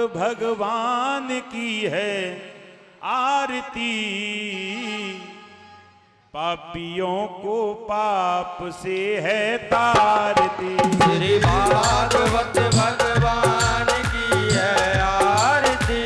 भगवान की है आरती, पापियों को पाप से है तारती। श्री भागवत भगवान की है आरती,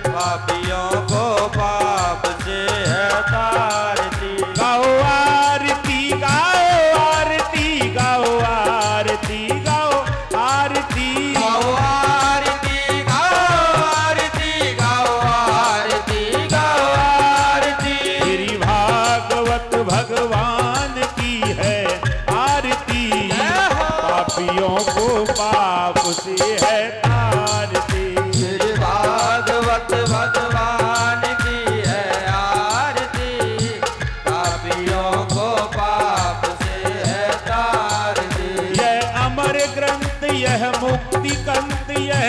पापियों को पाप से है तारती। गाओ आरती गाओ आरती गाओ आरती गाओ आरती गाओ आरती गाओ आरती गाओ आरती गाओ आरती। श्री भागवत भगवान की है आरती, पापियों को पाप से है तारती। श्री भागवत भगवान की है आरती, पापियों को पाप से है तारती। यह अमर ग्रंथ यह मुक्ति कंत यह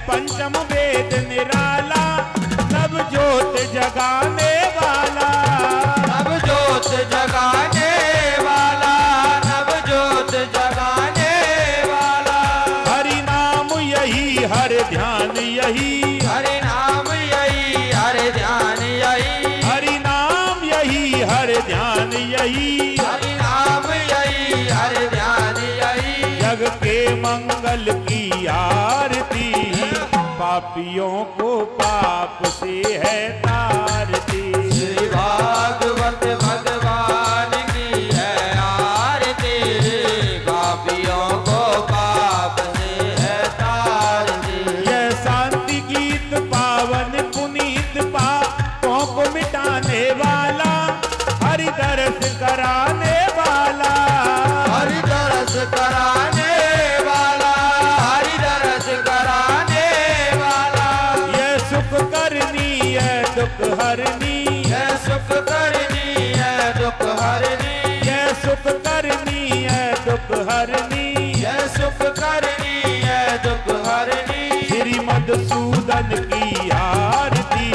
पंचम वेद निराला, नव ज्योत जगाने वाला, नव ज्योत जगाने वाला, नव ज्योत जगाने वाला। हरि नाम यही हर ध्यान यही, हरि नाम यही हरि ध्यान यही, हरि नाम यही हर ध्यान यही, हरि नाम यही हरि ध्यान यही। जग के मंगल की आरती, पापियों को पाप से है तारती। श्री भागवत भगवान की है आरती, पापियों को पाप से है तारती। यह शांति गीत पावन पुनीत पापों को मिटाने वाला, हरि दर्श कराने वाला, हरि दरस कराने वाला, हरि दरस कराने वाला। यह सुख करनी है दुख हरनी, यह सुख करनी है दुख हरनी, यह सुख करनी है दुख हरनी। यह सुख करनी है दुख हरनी। श्री मधुसूदन की आरती,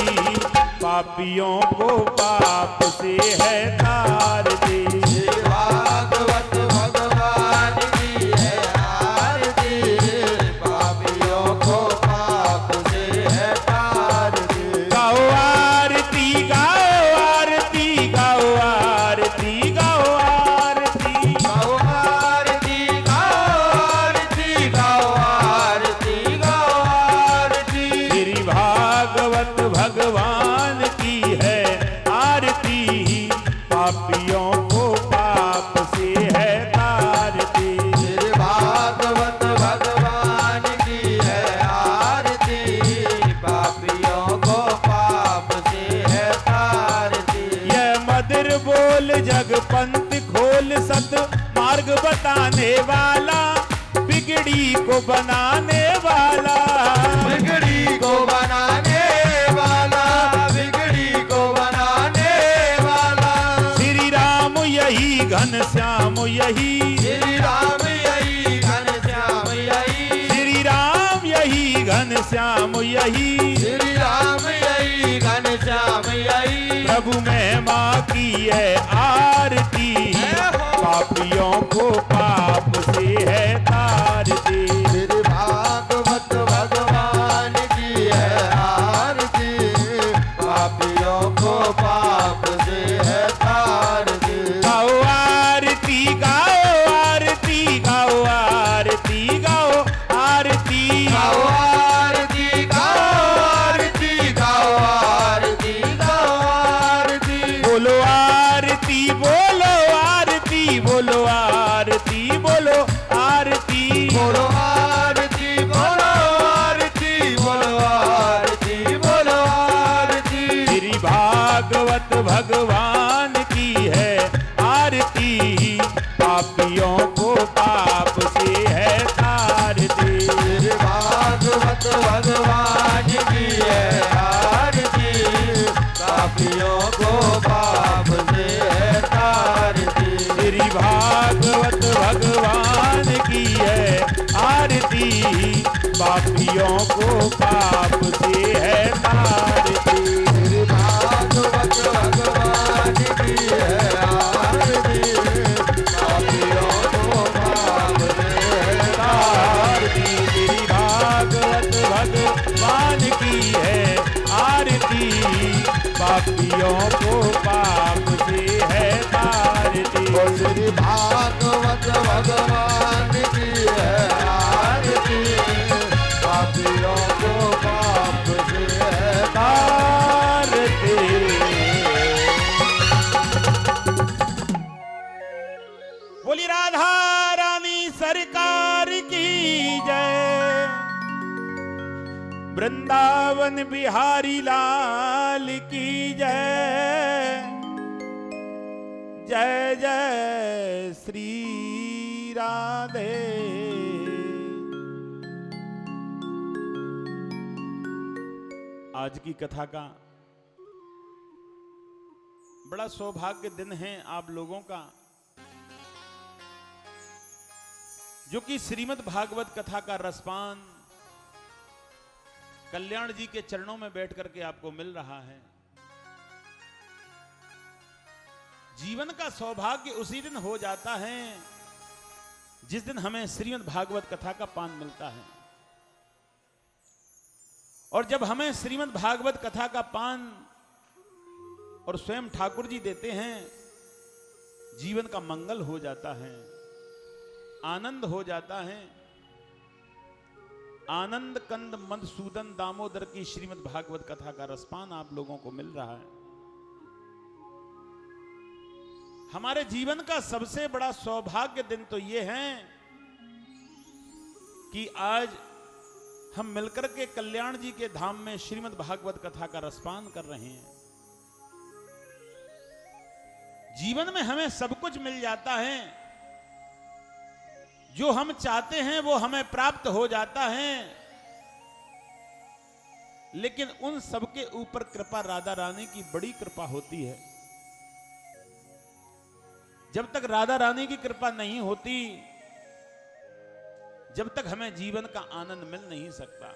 पापियों को पाप से है तारती। श्री भागवत भगवान की है आरती, पापियों को पाप से है तारती। गाओ आरती गाओ आरती गाओ आरती गाओ आरती गाओ आरती गाओ आरती गाओ आरती गाओ आरती। श्री भागवत भगवान की है आरती, पापियों को पाप से है तारती। श्री भागवत भगवान की है आरती, पापियों को पाप से है तारती। यह मधुर बोल जग पंथ खोल सत मार्ग बताने वाला, बिगड़ी को बनाने वाला, बिगड़ी को बनाने वाला, बिगड़ी को बनाने वाला। श्री राम यही घन श्याम यही, श्री राम यही घन श्याम यही, श्री राम यही घन श्याम यही, श्री राम यही घन श्याम यही। प्रभु महिमा की है आरती, पापियों को पाप से है तारती। श्री भागवत भगवान की है आरती, पापियों को पाप से है तारती। गाओ आरती गाओ आरती गाओ आरती गाओ आरती गाओ आरती गाओ आरती गाओ आरती गाओ आरती। बोलो आरती बोलो आरती बोलो आरती बोलो आरती बोलो आरती बोलो आरती बोलो आरती बोलो आरती। श्री भागवत भगवान की है आरती, पापियों को पाप से है तारती। श्री भागवत भगवान की है आरती, पापियों को पाप से है तारती। श्री भागवत भगवान की है आरती, पापियों को पाप से है तारती। श्री भागवत भगवान की है आरती, पापियों को पाप से है तारती। श्री भागवत भगवान भगवान की है आरती, पापियों को पाप से है तारती। ओ श्री भागवत भगवान की है आरती, पापियों को पाप से है तारती। बोली राधा रानी सरकार की जय, वृंदावन बिहारी लाल की जय, जय जय श्री राधे। आज की कथा का बड़ा सौभाग्य दिन है आप लोगों का, जो कि श्रीमद् भागवत कथा का रसपान कल्याण जी के चरणों में बैठ करके आपको मिल रहा है। जीवन का सौभाग्य उसी दिन हो जाता है जिस दिन हमें श्रीमद् भागवत कथा का पान मिलता है। और जब हमें श्रीमद् भागवत कथा का पान और स्वयं ठाकुर जी देते हैं, जीवन का मंगल हो जाता है, आनंद हो जाता है। आनंद कंद मधुसूदन दामोदर की श्रीमद् भागवत कथा का रसपान आप लोगों को मिल रहा है। हमारे जीवन का सबसे बड़ा सौभाग्य दिन तो यह है कि आज हम मिलकर के कल्याण जी के धाम में श्रीमद् भागवत कथा का रसपान कर रहे हैं। जीवन में हमें सब कुछ मिल जाता है, जो हम चाहते हैं वो हमें प्राप्त हो जाता है, लेकिन उन सबके ऊपर कृपा राधा रानी की बड़ी कृपा होती है। जब तक राधा रानी की कृपा नहीं होती, जब तक हमें जीवन का आनंद मिल नहीं सकता।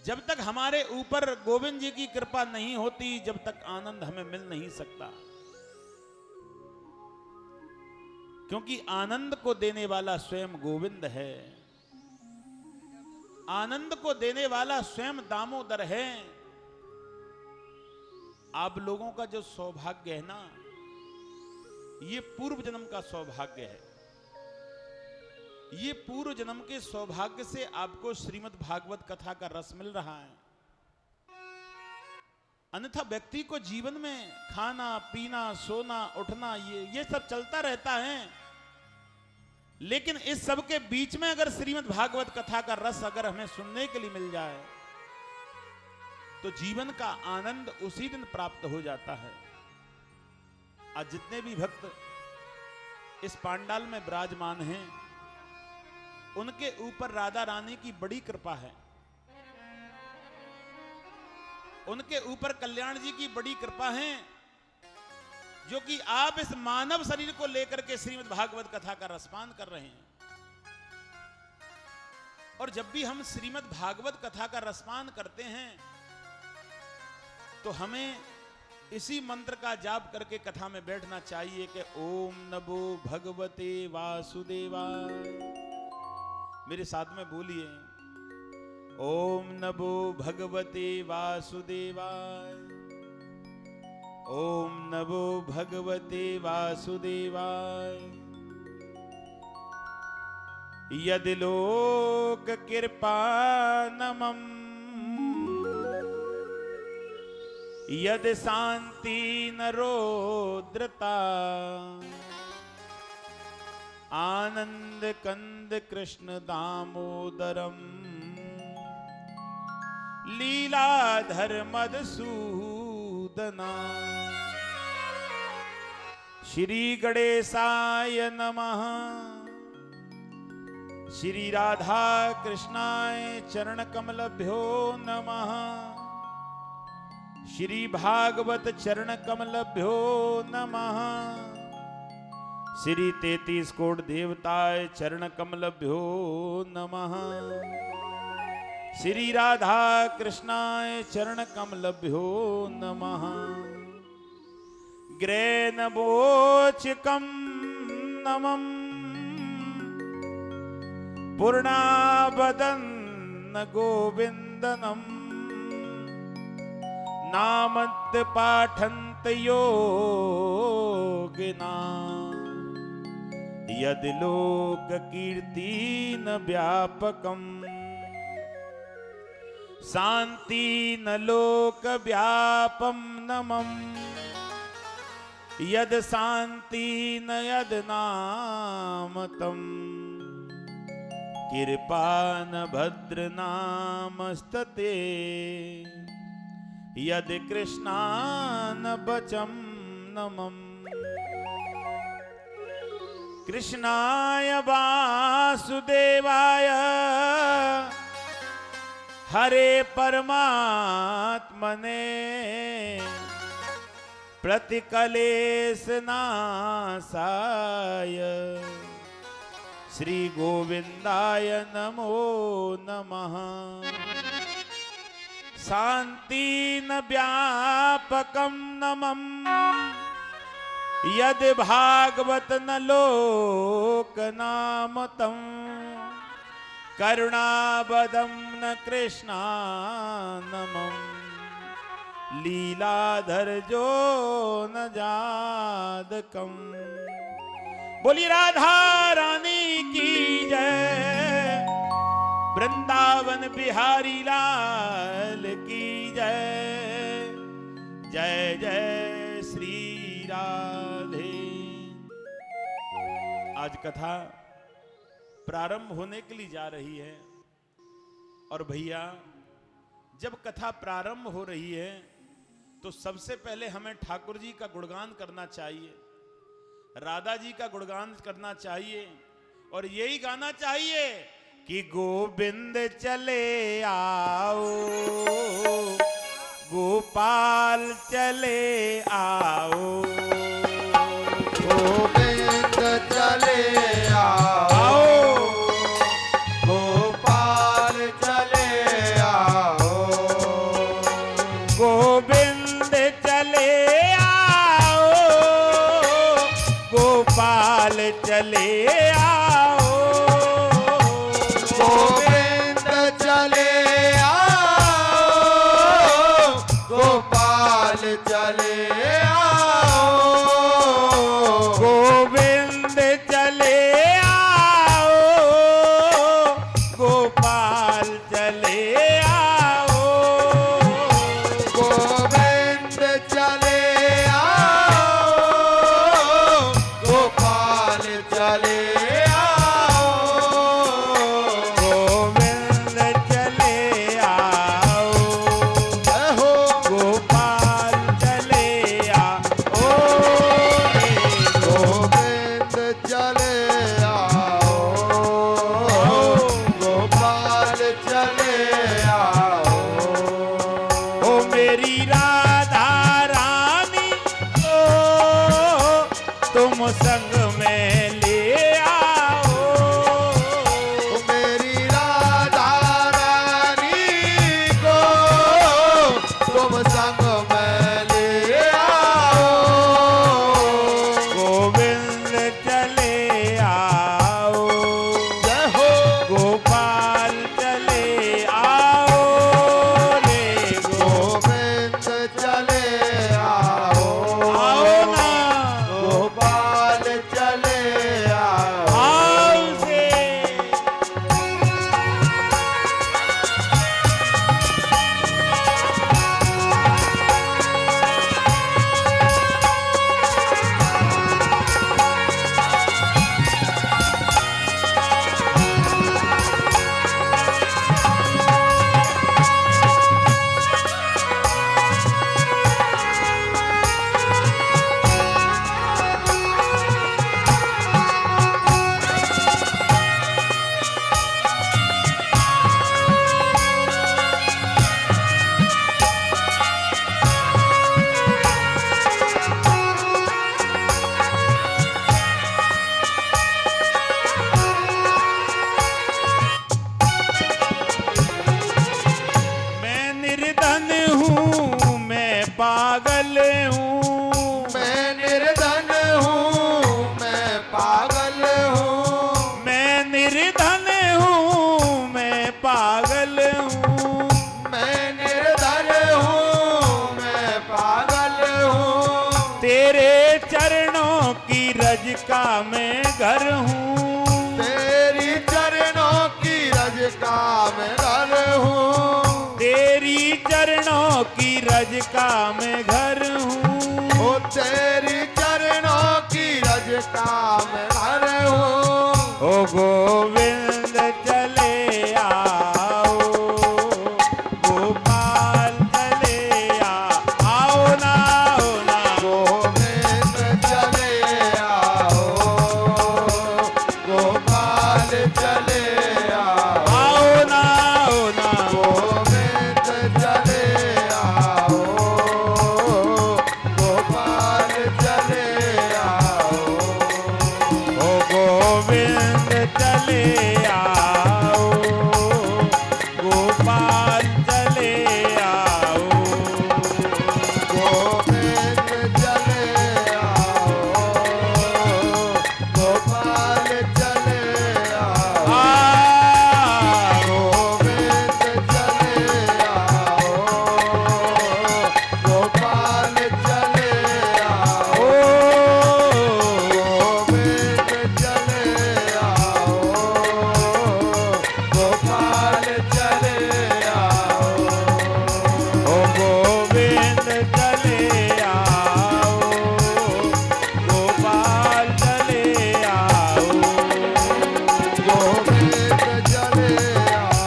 जब तक हमारे ऊपर गोविंद जी की कृपा नहीं होती, जब तक आनंद हमें मिल नहीं सकता। क्योंकि आनंद को देने वाला स्वयं गोविंद है, आनंद को देने वाला स्वयं दामोदर है। आप लोगों का जो सौभाग्य है ना, ये पूर्व जन्म का सौभाग्य है। ये पूर्व जन्म के सौभाग्य से आपको श्रीमद् भागवत कथा का रस मिल रहा है। अन्यथा व्यक्ति को जीवन में खाना पीना सोना उठना ये सब चलता रहता है, लेकिन इस सब के बीच में अगर श्रीमद् भागवत कथा का रस अगर हमें सुनने के लिए मिल जाए तो जीवन का आनंद उसी दिन प्राप्त हो जाता है। आज जितने भी भक्त इस पांडाल में विराजमान हैं, उनके ऊपर राधा रानी की बड़ी कृपा है, उनके ऊपर कल्याण जी की बड़ी कृपा है, जो कि आप इस मानव शरीर को लेकर के श्रीमद् भागवत कथा का रसपान कर रहे हैं। और जब भी हम श्रीमद् भागवत कथा का रसपान करते हैं तो हमें इसी मंत्र का जाप करके कथा में बैठना चाहिए कि ओम नमो भगवते वासुदेवाय। मेरे साथ में बोलिए, ओम नमो भगवते वासुदेवाय, ओम नमो भगवते वासुदेवाय। यदि लोक कृपानमं यदि शांति नरोद्रता आनंद कंद कृष्ण दामोदरम लीलाधर मधुसूदना। श्री गणेशाय नमः। श्री राधा कृष्णाय चरण कमलभ्यो नमः। श्री भागवत चरण कमलभ्यो नमः। श्री 33 कोट देवताय चरण कमलभ्यो नमः। श्री राधा कृष्णाय चरण कमलभ्यो नमः। ग्रेनबोचकं नमं पूर्णावदन न गोविंदनम नामद्य पाठन्त योगिना यद लोक कीर्ति न व्यापकम शांति न लोक व्यापम नमम यद शांति न यद नामतम कृपा न भद्र नामस्तते यद कृष्णा न बचम नमम कृष्णाय वासुदेवाय हरे परमात्मने प्रतिकलेशनाशाय श्री गोविंदाय नमो नमः शांति न व्यापकम नमम यद भागवत न लोक नामतम करुणाबदम न कृष्णानमम लीलाधर जो न जादकम। बोली राधा रानी की जय, वृंदावन बिहारी लाल की जय। जय जय श्री राधे। आज कथा प्रारंभ होने के लिए जा रही है और भैया जब कथा प्रारंभ हो रही है तो सबसे पहले हमें ठाकुर जी का गुणगान करना चाहिए, राधा जी का गुणगान करना चाहिए और यही गाना चाहिए कि गोविंद चले आओ, गोपाल चले आओ, गोविंद चले आओ, गोपाल चले आओ, गोविंद चले आओ, गोपाल चले आओ, गोविंद चले आओ, गोपाल चले आओ, गोविंद चले आओ, गोपाल चले आओ, गोविंद चले आओ, गोपाल चले आओ, गोविंद चले आओ, जय हो गोपाल चले आओ, गोविंद चले आओ, गोपाल चले आओ, ओ मेरी राधा रानी ओ तुम संग में ले आओ, मेरी राधा रानी को तुम संग में ले आओ, गोविंद चले आओ, जय हो गोपाल चले हूँ, मैं निर्धन हूँ, मैं पागल हूँ। तेरे चरणों की रज का मैं घर हूँ, तेरी चरणों की रज का मैं घर हूँ। तेरी चरणों की रज का मैं घर हूँ। ओ तेरी चरणों की रज का मैं घर हूँ। ओ गोविंद चले आओ, गोपाल चले आओ ना, आओ ना। गोविंद चले आओ, गोपाल चले आओ। आओ ना, आओ ना। गोविंद चले आओ, गोपाल चले आओ। ओ गोविंद चले आओ, गोपाल चले आओ। गोविंद चले आओ, गोपाल चले आओ। गोविंद चले आओ, गोपाल चले आओ। गोविंद चले आओ, गोपाल चले आओ। ओ गोविंद चले आओ, गोपाल चले आओ। गोविंद चले आओ,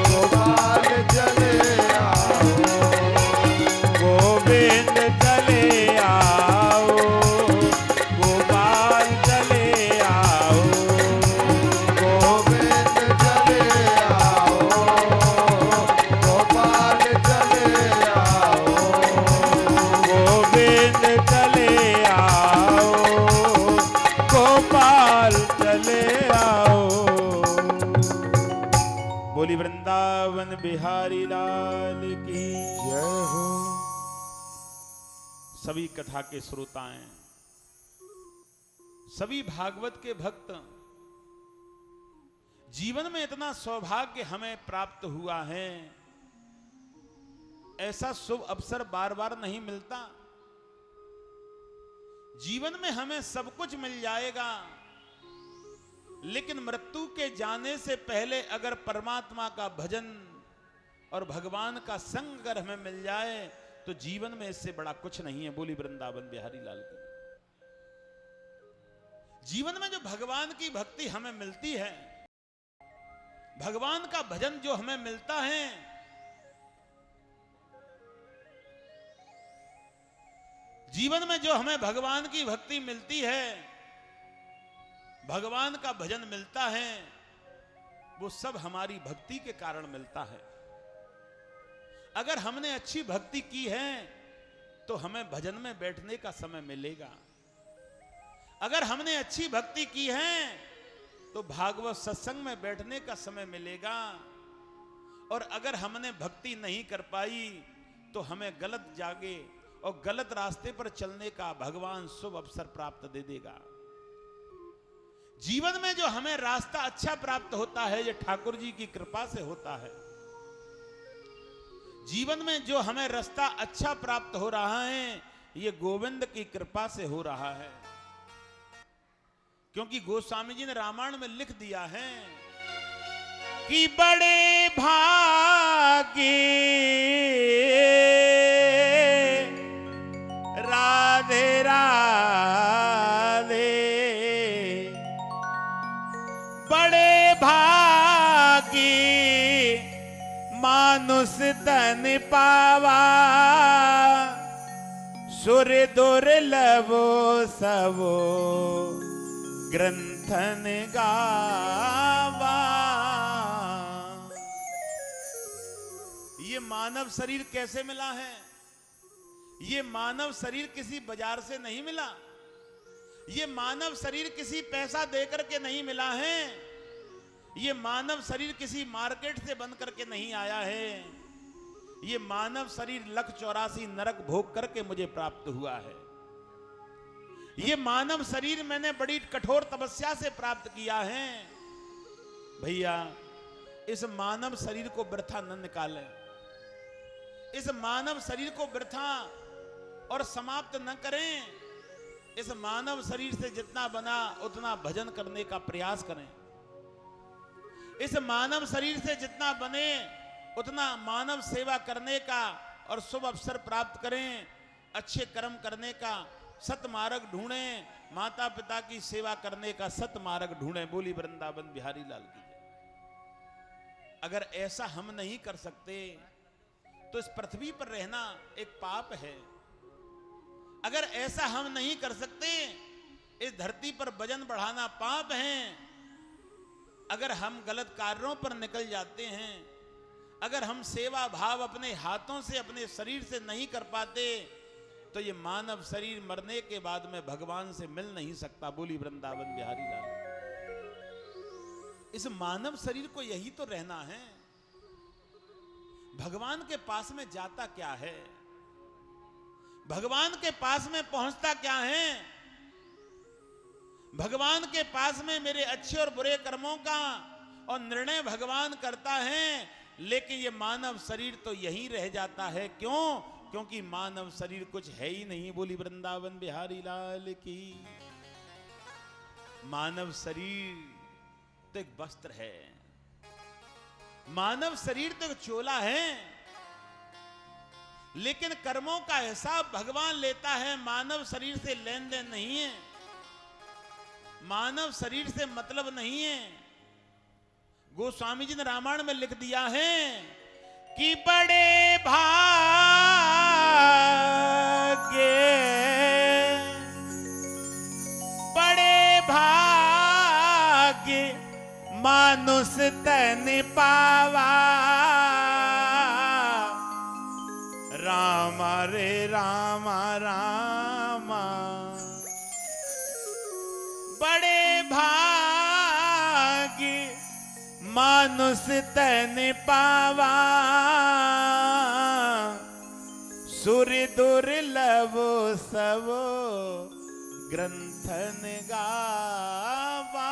गोपाल चले आओ। गोविंद चले आओ, गोपाल चले आओ। गोविंद चले आओ, गोपाल चले आओ। गोविंद चले आओ, गोपाल चले आओ। बोली वृंदावन बिहारी लाल की जय हो। सभी कथा के श्रोताएं, सभी भागवत के भक्त, जीवन में इतना सौभाग्य हमें प्राप्त हुआ है, ऐसा शुभ अवसर बार बार नहीं मिलता। जीवन में हमें सब कुछ मिल जाएगा, लेकिन मृत्यु के जाने से पहले अगर परमात्मा का भजन और भगवान का संग अगर हमें मिल जाए तो जीवन में इससे बड़ा कुछ नहीं है। बोली वृंदावन बिहारी लाल की। जीवन में जो भगवान की भक्ति हमें मिलती है, भगवान का भजन जो हमें मिलता है, जीवन में जो हमें भगवान की भक्ति मिलती है, भगवान का भजन मिलता है, वो सब हमारी भक्ति के कारण मिलता है। अगर हमने अच्छी भक्ति की है तो हमें भजन में बैठने का समय मिलेगा। अगर हमने अच्छी भक्ति की है तो भागवत सत्संग में बैठने का समय मिलेगा। और अगर हमने भक्ति नहीं कर पाई तो हमें गलत जागे और गलत रास्ते पर चलने का भगवान शुभ अवसर प्राप्त दे देगा। जीवन में जो हमें रास्ता अच्छा प्राप्त होता है, ये ठाकुर जी की कृपा से होता है। जीवन में जो हमें रास्ता अच्छा प्राप्त हो रहा है, ये गोविंद की कृपा से हो रहा है। क्योंकि गोस्वामी जी ने रामायण में लिख दिया है कि बड़े भागे राधे राधे, बड़े भागे मानुष तन पावा, सुर दुर्लभो सबो ग्रंथन गावा। ये मानव शरीर कैसे मिला है? ये मानव शरीर किसी बाजार से नहीं मिला। ये मानव शरीर किसी पैसा देकर के नहीं मिला है। ये मानव शरीर किसी मार्केट से बन करके नहीं आया है। ये मानव शरीर 184 नरक भोग करके मुझे प्राप्त हुआ है। ये मानव शरीर मैंने बड़ी कठोर तपस्या से प्राप्त किया है। भैया, इस मानव शरीर को वृथा न निकालें, इस मानव शरीर को वृथा और समाप्त न करें। इस मानव शरीर से जितना बना उतना भजन करने का प्रयास करें। इस मानव शरीर से जितना बने उतना मानव सेवा करने का और शुभ अवसर प्राप्त करें, अच्छे कर्म करने का सतमार्ग ढूंढें, माता पिता की सेवा करने का सतमार्ग ढूंढें। बोली वृंदावन बिहारी लाल की जय। अगर ऐसा हम नहीं कर सकते तो इस पृथ्वी पर रहना एक पाप है। अगर ऐसा हम नहीं कर सकते, इस धरती पर वजन बढ़ाना पाप है। अगर हम गलत कार्यों पर निकल जाते हैं, अगर हम सेवा भाव अपने हाथों से अपने शरीर से नहीं कर पाते, तो ये मानव शरीर मरने के बाद में भगवान से मिल नहीं सकता। बोली वृंदावन बिहारी लाल। इस मानव शरीर को यही तो रहना है। भगवान के पास में जाता क्या है, भगवान के पास में पहुंचता क्या है। भगवान के पास में मेरे अच्छे और बुरे कर्मों का और निर्णय भगवान करता है, लेकिन ये मानव शरीर तो यहीं रह जाता है। क्यों? क्योंकि मानव शरीर कुछ है ही नहीं। बोली वृंदावन बिहारी लाल की। मानव शरीर तो एक वस्त्र है, मानव शरीर तो एक चोला है, लेकिन कर्मों का हिसाब भगवान लेता है। मानव शरीर से लेन देन नहीं है, मानव शरीर से मतलब नहीं है। गोस्वामी जी ने रामायण में लिख दिया है कि बड़े भाग्य मानुष तन पावा, राम रे राम राम। बड़े भाग्य मानुष तन पावा, सुर दुर्लभ सबो ग्रंथन गावा।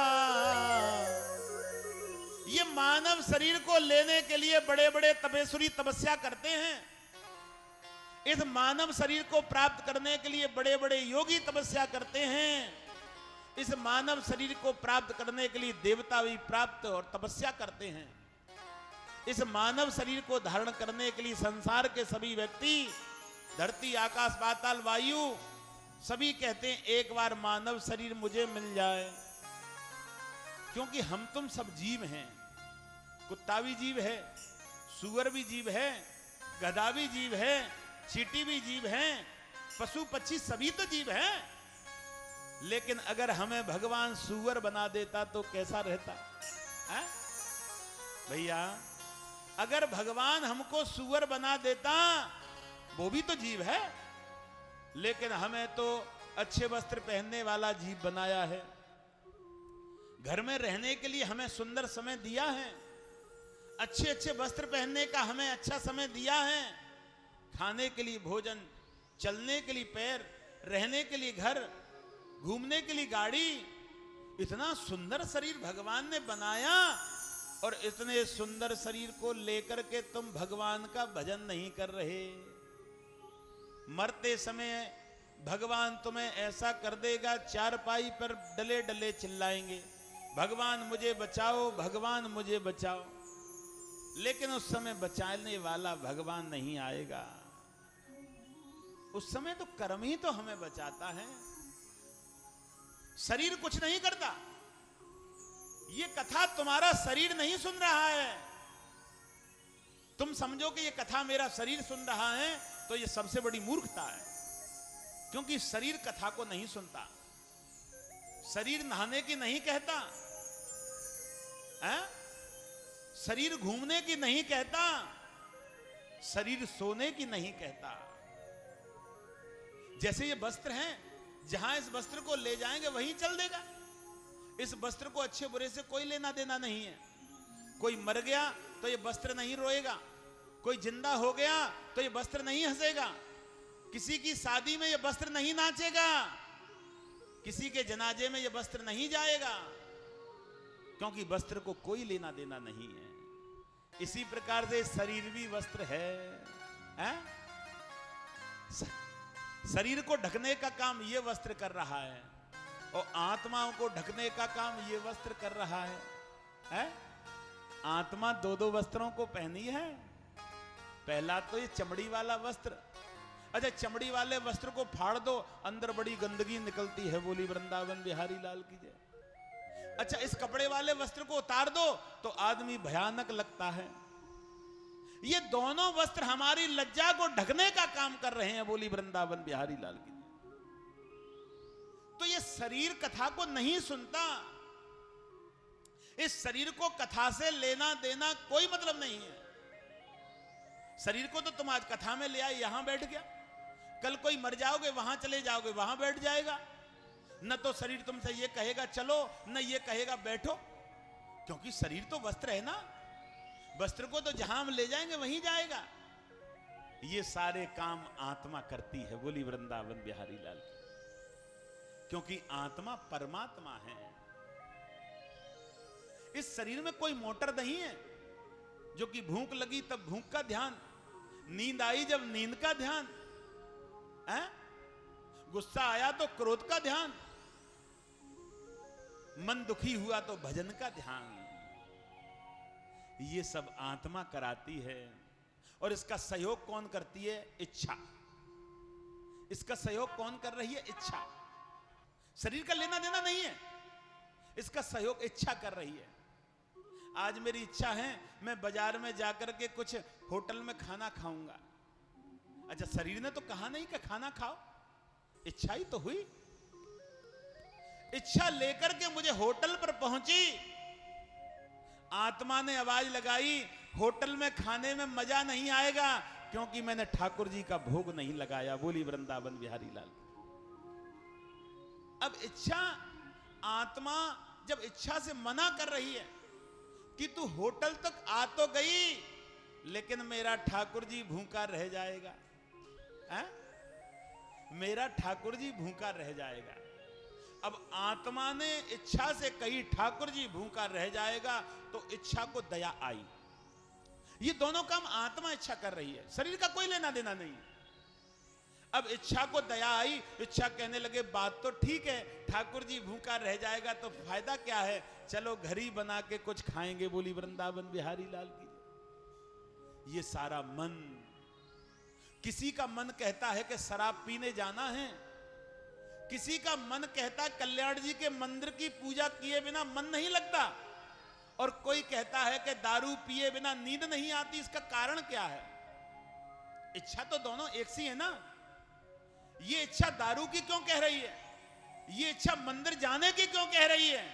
ये मानव शरीर को लेने के लिए बड़े बड़े तपेश्वरी तपस्या करते हैं। इस मानव शरीर को प्राप्त करने के लिए बड़े बड़े योगी तपस्या करते हैं। इस मानव शरीर को प्राप्त करने के लिए देवता भी प्राप्त और तपस्या करते हैं। इस मानव शरीर को धारण करने के लिए संसार के सभी व्यक्ति, धरती आकाश पाताल वायु सभी कहते हैं एक बार मानव शरीर मुझे मिल जाए। क्योंकि हम तुम सब जीव हैं। कुत्ता भी जीव है, सुअर भी जीव है, गधा भी जीव है, चींटी भी जीव है, पशु पक्षी सभी तो जीव हैं। लेकिन अगर हमें भगवान सुअर बना देता तो कैसा रहता है भैया? अगर भगवान हमको सुअर बना देता, वो भी तो जीव है, लेकिन हमें तो अच्छे वस्त्र पहनने वाला जीव बनाया है। घर में रहने के लिए हमें सुंदर समय दिया है, अच्छे अच्छे वस्त्र पहनने का हमें अच्छा समय दिया है, खाने के लिए भोजन, चलने के लिए पैर, रहने के लिए घर, घूमने के लिए गाड़ी। इतना सुंदर शरीर भगवान ने बनाया, और इतने सुंदर शरीर को लेकर के तुम भगवान का भजन नहीं कर रहे। मरते समय भगवान तुम्हें ऐसा कर देगा, चारपाई पर डले डले चिल्लाएंगे, भगवान मुझे बचाओ, भगवान मुझे बचाओ। लेकिन उस समय बचाने वाला भगवान नहीं आएगा। उस समय तो कर्म ही तो हमें बचाता है, शरीर कुछ नहीं करता। ये कथा तुम्हारा शरीर नहीं सुन रहा है। तुम समझो कि ये कथा मेरा शरीर सुन रहा है, तो ये सबसे बड़ी मूर्खता है। क्योंकि शरीर कथा को नहीं सुनता, शरीर नहाने की नहीं कहता है? शरीर घूमने की नहीं कहता, शरीर सोने की नहीं कहता। जैसे ये वस्त्र हैं, जहां इस वस्त्र को ले जाएंगे वहीं चल देगा। इस वस्त्र को अच्छे बुरे से कोई लेना देना नहीं है। कोई मर गया तो ये वस्त्र नहीं रोएगा, कोई जिंदा हो गया तो ये वस्त्र नहीं हंसेगा, किसी की शादी में ये वस्त्र नहीं नाचेगा, किसी के जनाजे में ये वस्त्र नहीं जाएगा, क्योंकि वस्त्र को कोई लेना देना नहीं है। इसी प्रकार से शरीर भी वस्त्र है, हैं? शरीर को ढकने का काम ये वस्त्र कर रहा है और आत्माओं को ढकने का काम ये वस्त्र कर रहा है, हैं? आत्मा दो दो वस्त्रों को पहनी है। पहला तो ये चमड़ी वाला वस्त्र। अच्छा, चमड़ी वाले वस्त्र को फाड़ दो, अंदर बड़ी गंदगी निकलती है, बोली वृंदावन बिहारी लाल की जय। अच्छा, इस कपड़े वाले वस्त्र को उतार दो तो आदमी भयानक लगता है। ये दोनों वस्त्र हमारी लज्जा को ढकने का काम कर रहे हैं, बोली वृंदावन बिहारी लाल की। तो ये शरीर कथा को नहीं सुनता। इस शरीर को कथा से लेना देना कोई मतलब नहीं है। शरीर को तो तुम आज कथा में ले आए, यहां बैठ गया, कल कोई मर जाओगे वहां चले जाओगे, वहां बैठ जाएगा। न तो शरीर तुमसे ये कहेगा चलो, न ये कहेगा बैठो, क्योंकि शरीर तो वस्त्र है ना। वस्त्र को तो जहां हम ले जाएंगे वहीं जाएगा। ये सारे काम आत्मा करती है, बोली वृंदावन बिहारी लाल की, क्योंकि आत्मा परमात्मा है। इस शरीर में कोई मोटर नहीं है जो कि भूख लगी तब भूख का ध्यान, नींद आई जब नींद का ध्यान, है? गुस्सा आया तो क्रोध का ध्यान, मन दुखी हुआ तो भजन का ध्यान। ये सब आत्मा कराती है। और इसका सहयोग कौन करती है? इच्छा। इसका सहयोग कौन कर रही है? इच्छा। शरीर का लेना देना नहीं है, इसका सहयोग इच्छा कर रही है। आज मेरी इच्छा है मैं बाजार में जाकर के कुछ होटल में खाना खाऊंगा। अच्छा, शरीर ने तो कहा नहीं कि खाना खाओ, इच्छा ही तो हुई। इच्छा लेकर के मुझे होटल पर पहुंची, आत्मा ने आवाज लगाई होटल में खाने में मजा नहीं आएगा क्योंकि मैंने ठाकुर जी का भोग नहीं लगाया, बोली वृंदावन बिहारी लाल। अब इच्छा, आत्मा जब इच्छा से मना कर रही है कि तू होटल तक आ तो गई लेकिन मेरा ठाकुर जी भूखा रह जाएगा, है? मेरा ठाकुर जी भूखा रह जाएगा। अब आत्मा ने इच्छा से कही ठाकुर जी भूखा रह जाएगा तो इच्छा को दया आई। ये दोनों काम आत्मा इच्छा कर रही है, शरीर का कोई लेना देना नहीं। अब इच्छा को दया आई, इच्छा कहने लगे बात तो ठीक है, ठाकुर जी भूखा रह जाएगा तो फायदा क्या है, चलो घर ही बना के कुछ खाएंगे, बोली वृंदावन बिहारी लाल की। ये सारा मन, किसी का मन कहता है कि शराब पीने जाना है, किसी का मन कहता है कल्याण जी के मंदिर की पूजा किए बिना मन नहीं लगता, और कोई कहता है कि दारू पिए बिना नींद नहीं आती। इसका कारण क्या है? इच्छा तो दोनों एक सी है ना। ये इच्छा दारू की क्यों कह रही है? ये इच्छा मंदिर जाने की क्यों कह रही है?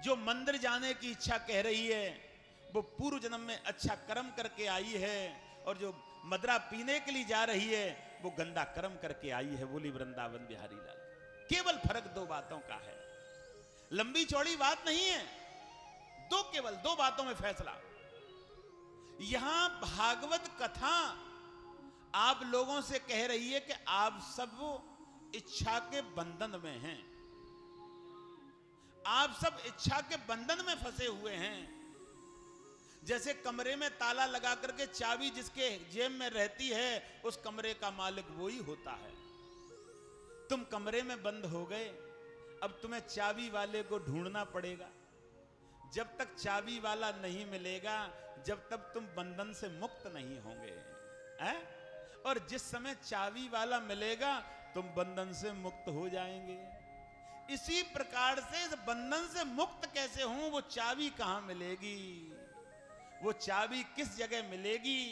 जो मंदिर जाने की इच्छा कह रही है वो पूर्व जन्म में अच्छा कर्म करके आई है, और जो मदरा पीने के लिए जा रही है वो गंदा कर्म करके आई है, बोली वृंदावन बिहारी लाल। केवल फर्क दो बातों का है, लंबी चौड़ी बात नहीं है, केवल दो बातों में फैसला। यहां भागवत कथा आप लोगों से कह रही है कि आप सब इच्छा के बंधन में हैं, आप सब इच्छा के बंधन में फंसे हुए हैं। जैसे कमरे में ताला लगा करके चाबी जिसके जेब में रहती है उस कमरे का मालिक वही होता है। तुम कमरे में बंद हो गए, अब तुम्हें चाबी वाले को ढूंढना पड़ेगा। जब तक चाबी वाला नहीं मिलेगा जब तक तुम बंधन से मुक्त नहीं होंगे, हैं? और जिस समय चाबी वाला मिलेगा तुम बंधन से मुक्त हो जाएंगे। इसी प्रकार से इस बंधन से मुक्त कैसे हूं, वो चाबी कहां मिलेगी, वो चाबी किस जगह मिलेगी?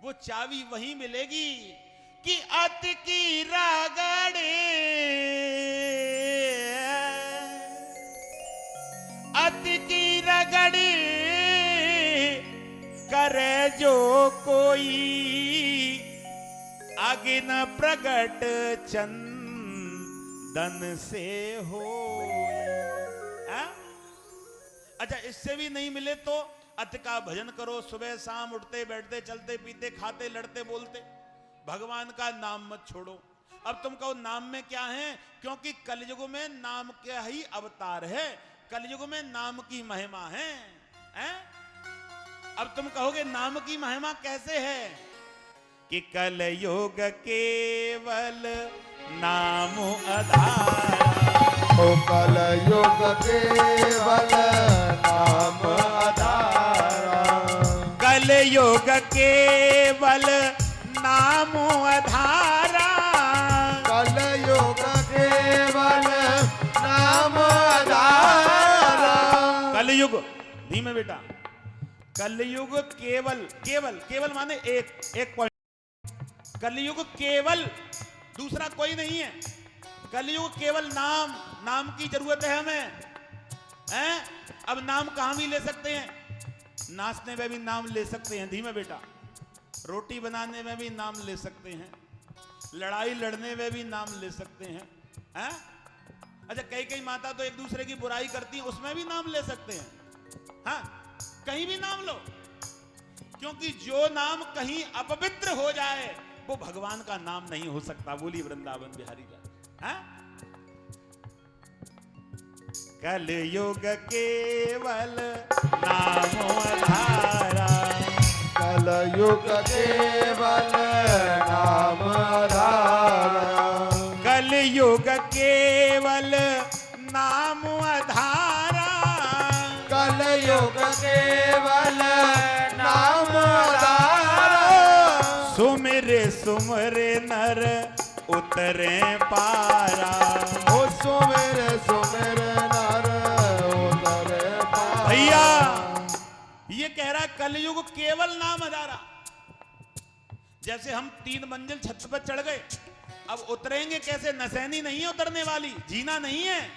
वो चाबी वहीं मिलेगी कि अति की रगड़े, अति की रगड़ी करे जो कोई, आगे न प्रगट चंदन से हो। अच्छा, इससे भी नहीं मिले तो अति का भजन करो, सुबह शाम उठते बैठते चलते पीते खाते लड़ते बोलते भगवान का नाम मत छोड़ो। अब तुम कहो नाम में क्या है, क्योंकि कलयुग में नाम का ही अवतार है, कलयुग में नाम की महिमा है, हैं? अब तुम कहोगे नाम की महिमा कैसे है कि कलयुग केवल नाम आधारा। ओ कलयुग केवल नाम आधारा। कलयुग केवल नाम आधारा। कलयुग केवल नाम आधारा। कलयुग, धीमे बेटा, कलयुग केवल, केवल केवल माने एक पॉइंट। कलयुग केवल, दूसरा कोई नहीं है। कलयुग केवल नाम, नाम की जरूरत है हमें, हैं? अब नाम कहां भी ले सकते हैं, नाचने में भी नाम ले सकते हैं, धीमे बेटा, रोटी बनाने में भी नाम ले सकते हैं, लड़ाई लड़ने में भी नाम ले सकते हैं, हैं? अच्छा, कई माता तो एक दूसरे की बुराई करती हैं, उसमें भी नाम ले सकते हैं, हाँ, कहीं भी नाम लो, क्योंकि जो नाम कहीं अपवित्र हो जाए वो भगवान का नाम नहीं हो सकता। बोली वृंदावन बिहारी का, हाँ? कलयुग केवल नाम आधारा। कलयुग केवल नाम आधारा। कलयुग केवल नाम आधारा। कलयुग केवल नाम आधारा। सुमिरे सुमिरे नर उतरे पारा। ओ सुमिरे सुमिरे नर उतरे पारा। भैया ये कह रहा कलयुग केवल नाम आधारा। जैसे हम 3 मंजिल छत पर चढ़ गए, अब उतरेंगे कैसे? नसैनी नहीं है उतरने वाली, जीना नहीं है,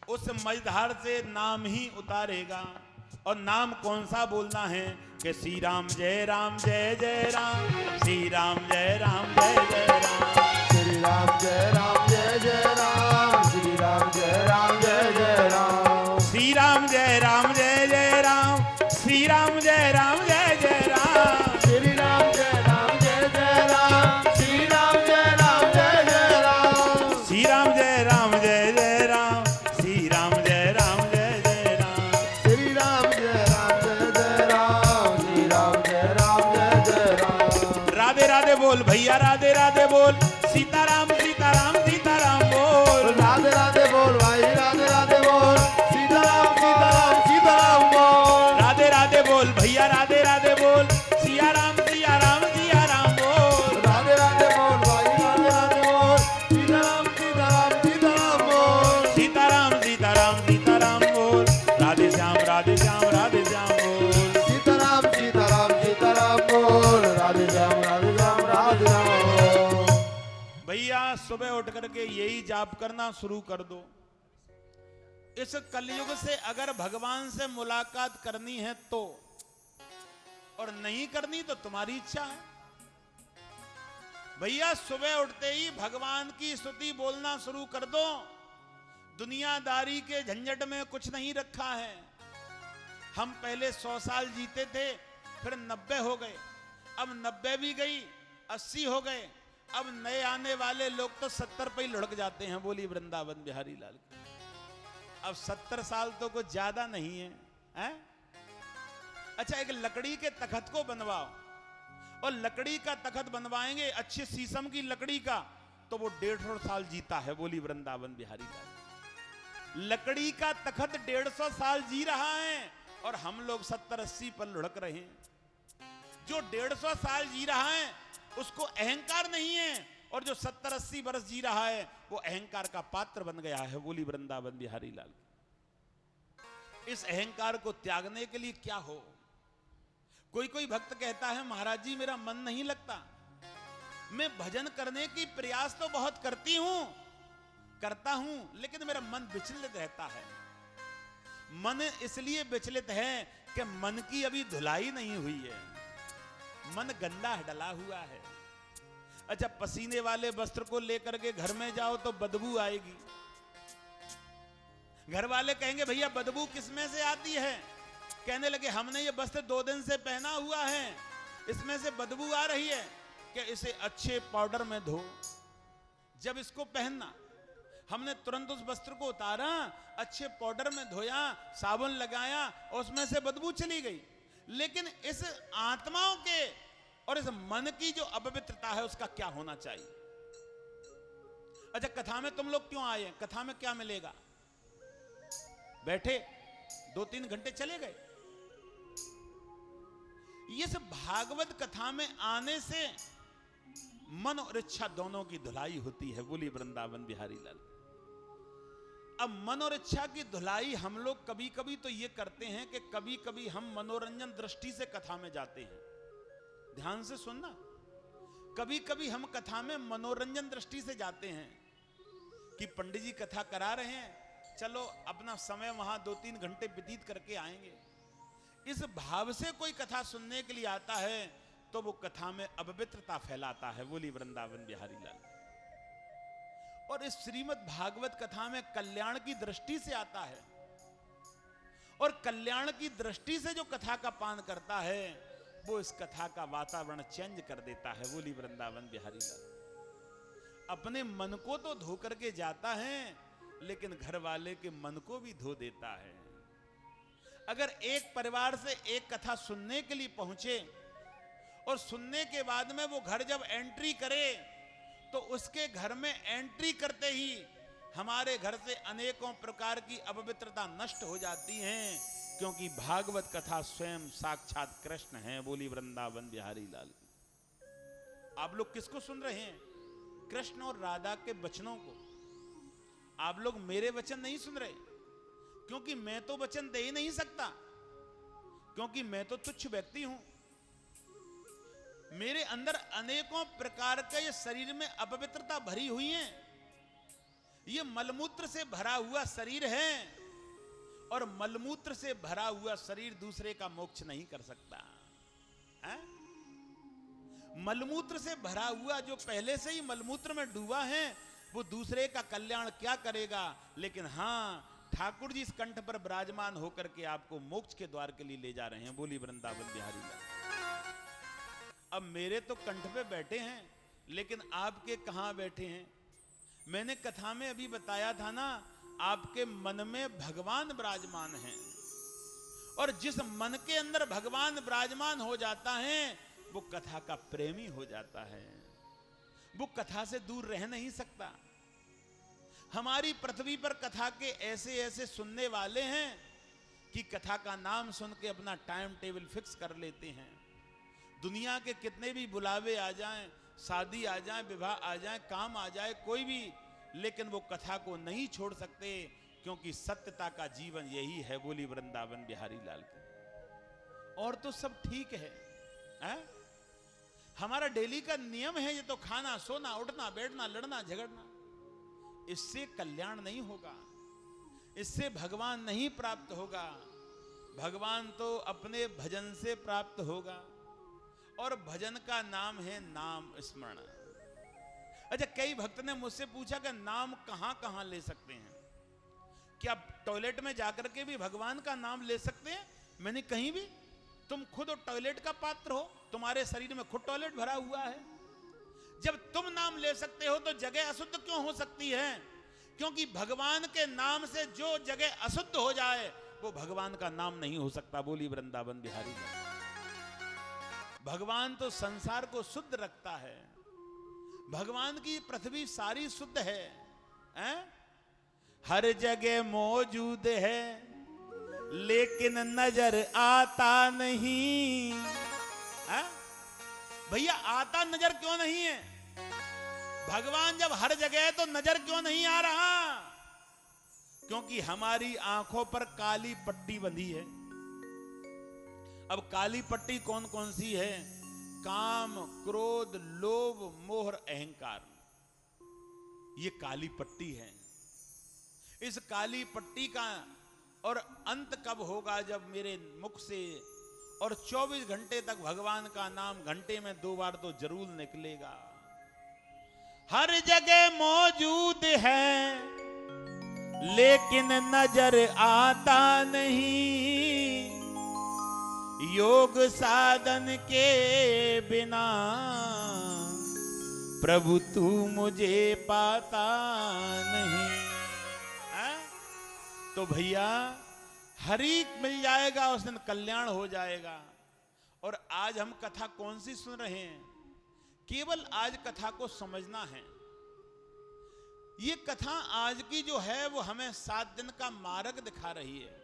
उस मझधार से नाम ही उतारेगा। और नाम कौन सा बोलना है कि श्री राम जय राम जय जय राम, श्री राम जय राम जय जय राम, श्री राम जय राम जय जय राम, श्री राम जय राम जय जय राम, श्री राम जय राम जय जय राम, श्री राम जय राम जय जय राम, श्री राम जय राम जय जय राम, श्री राम जय राम जय जय राम, श्री राम जय राम जय जय राम, श्री राम जय राम जय जय राम, श्री राम जय राम जय जय राम, श्री राम जय राम जय जय राम। राधे राधे बोल भैया, राधे राधे बोल, सीताराम सीताराम सीताराम बोल, राधे राधे बोल भाई, राधे राधे बोल, सीताराम सीताराम सीताराम बोल, राधे राधे बोल भैया, राधे राधे बोल, सिया राम बोल, राधे राधे बोल भाई, राधे राधे बोल, सीताराम सीताराम सीताराम बोल, सीताराम सीताराम सीताराम बोल, राधे श्याम बोल, सीताराम सीताराम सीताराम बोल, राधे श्याम राधे श्याम बोल। भैया सुबह उठ करके यही जाप करना शुरू कर दो। इस कलयुग से अगर भगवान से मुलाकात करनी है तो, और नहीं करनी तो तुम्हारी इच्छा है। भैया सुबह उठते ही भगवान की स्तुति बोलना शुरू कर दो। दुनियादारी के झंझट में कुछ नहीं रखा है। हम पहले 100 साल जीते थे, फिर 90 हो गए, अब 90 भी गई, 80 हो गए, अब नए आने वाले लोग तो 70 पे ही लुढ़क जाते हैं। बोली वृंदावन बिहारी लाल की। अब 70 साल तो कुछ ज्यादा नहीं है, हैं? अच्छा, एक लकड़ी के तखत को बनवाओ, और लकड़ी का तखत बनवाएंगे अच्छे शीशम की लकड़ी का, तो वो 150 साल जीता है। बोली वृंदावन बिहारी लाल। लकड़ी का तखत 150 साल जी रहा है, और हम लोग 70-80 पर लुढ़क रहे हैं। जो 150 साल जी रहा है उसको अहंकार नहीं है, और जो 70-80 वर्ष जी रहा है वो अहंकार का पात्र बन गया है। बोली वृंदावन बिहारी लाल। इस अहंकार को त्यागने के लिए क्या हो? कोई भक्त कहता है महाराज जी मेरा मन नहीं लगता, मैं भजन करने की प्रयास तो बहुत करता हूं, लेकिन मेरा मन विचलित रहता है। मन इसलिए विचलित है कि मन की अभी धुलाई नहीं हुई है, मन गंदा डला हुआ है। अच्छा, पसीने वाले वस्त्र को लेकर के घर में जाओ तो बदबू आएगी। घर वाले कहेंगे भैया बदबू किसमें से आती है? कहने लगे हमने ये वस्त्र 2 दिन से पहना हुआ है, इसमें से बदबू आ रही है, कि इसे अच्छे पाउडर में धो। जब इसको पहनना, हमने तुरंत उस वस्त्र को उतारा, अच्छे पाउडर में धोया, साबुन लगाया, और उसमें से बदबू चली गई। लेकिन इस आत्माओं के और इस मन की जो अपवित्रता है उसका क्या होना चाहिए? अच्छा, कथा में तुम लोग क्यों आए हैं? कथा में क्या मिलेगा? बैठे 2-3 घंटे चले गए। ये सब भागवत कथा में आने से मन और इच्छा दोनों की धुलाई होती है। बोली वृंदावन बिहारी लाल। अब मन और इच्छा की धुलाई हम लोग कभी कभी तो ये करते हैं कि कभी कभी हम मनोरंजन दृष्टि से कथा में जाते हैं। ध्यान से सुनना, कभी कभी हम कथा में मनोरंजन दृष्टि से जाते हैं कि पंडित जी कथा करा रहे हैं, चलो अपना समय वहां 2-3 घंटे व्यतीत करके आएंगे। इस भाव से कोई कथा सुनने के लिए आता है तो वो कथा में अपवित्रता फैलाता है। बोली वृंदावन बिहारी लाल। और इस श्रीमद् भागवत कथा में कल्याण की दृष्टि से आता है, और कल्याण की दृष्टि से जो कथा का पान करता है वो इस कथा का वातावरण चेंज कर देता है। बोली वृंदावन बिहारी लाल। अपने मन को तो धो करके जाता है, लेकिन घर वाले के मन को भी धो देता है। अगर एक परिवार से एक कथा सुनने के लिए पहुंचे और सुनने के बाद में वो घर जब एंट्री करे तो उसके घर में एंट्री करते ही हमारे घर से अनेकों प्रकार की अपवित्रता नष्ट हो जाती हैं, क्योंकि भागवत कथा स्वयं साक्षात कृष्ण है। बोली वृंदावन बिहारी लाल। आप लोग किसको सुन रहे हैं? कृष्ण और राधा के वचनों को। आप लोग मेरे वचन नहीं सुन रहे, क्योंकि मैं तो वचन दे ही नहीं सकता, क्योंकि मैं तो तुच्छ व्यक्ति हूं। मेरे अंदर अनेकों प्रकार के ये शरीर में अपवित्रता भरी हुई है। ये मलमूत्र से भरा हुआ शरीर है, और मलमूत्र से भरा हुआ शरीर दूसरे का मोक्ष नहीं कर सकता है? मलमूत्र से भरा हुआ जो पहले से ही मलमूत्र में डूबा है वो दूसरे का कल्याण क्या करेगा? लेकिन हां, ठाकुर जी इस कंठ पर विराजमान होकर के आपको मोक्ष के द्वार के लिए ले जा रहे हैं। बोली वृंदावन बिहारी लाल। अब मेरे तो कंठ पे बैठे हैं, लेकिन आपके कहां बैठे हैं? मैंने कथा में अभी बताया था ना, आपके मन में भगवान विराजमान हैं, और जिस मन के अंदर भगवान विराजमान हो जाता है वो कथा का प्रेमी हो जाता है। वो कथा से दूर रह नहीं सकता। हमारी पृथ्वी पर कथा के ऐसे ऐसे सुनने वाले हैं कि कथा का नाम सुन के अपना टाइम टेबल फिक्स कर लेते हैं। दुनिया के कितने भी बुलावे आ जाएं, शादी आ जाए, विवाह आ जाए, काम आ जाए, कोई भी, लेकिन वो कथा को नहीं छोड़ सकते, क्योंकि सत्यता का जीवन यही है। बोली वृंदावन बिहारी लाल की। और तो सब ठीक है? हमारा डेली का नियम है ये तो, खाना, सोना, उठना, बैठना, लड़ना, झगड़ना। इससे कल्याण नहीं होगा, इससे भगवान नहीं प्राप्त होगा। भगवान तो अपने भजन से प्राप्त होगा, और भजन का नाम है नाम स्मरण। अच्छा, कई भक्त ने मुझसे पूछा कि नाम कहां कहां ले सकते हैं? क्या टॉयलेट में जाकर के भी भगवान का नाम ले सकते हैं? मैंने कहीं भी। तुम खुद टॉयलेट का पात्र हो, तुम्हारे शरीर में खुद टॉयलेट भरा हुआ है। जब तुम नाम ले सकते हो तो जगह अशुद्ध क्यों हो सकती है? क्योंकि भगवान के नाम से जो जगह अशुद्ध हो जाए वो भगवान का नाम नहीं हो सकता। बोली वृंदावन बिहारी। भगवान तो संसार को शुद्ध रखता है। भगवान की पृथ्वी सारी शुद्ध है, हर जगह मौजूद है, लेकिन नजर आता नहीं। भैया, आता नजर क्यों नहीं है? भगवान जब हर जगह है तो नजर क्यों नहीं आ रहा? क्योंकि हमारी आंखों पर काली पट्टी बंधी है। अब काली पट्टी कौन कौन सी है? काम, क्रोध, लोभ, मोह, अहंकार। ये काली पट्टी है। इस काली पट्टी का और अंत कब होगा? जब मेरे मुख से और 24 घंटे तक भगवान का नाम घंटे में 2 बार तो जरूर निकलेगा। हर जगह मौजूद है, लेकिन नजर आता नहीं। योग साधन के बिना प्रभु तू मुझे पाता नहीं। तो भैया, हरि मिल जाएगा, उस दिन कल्याण हो जाएगा। और आज हम कथा कौन सी सुन रहे हैं? केवल आज कथा को समझना है। ये कथा आज की जो है वो हमें 7 दिन का मार्ग दिखा रही है।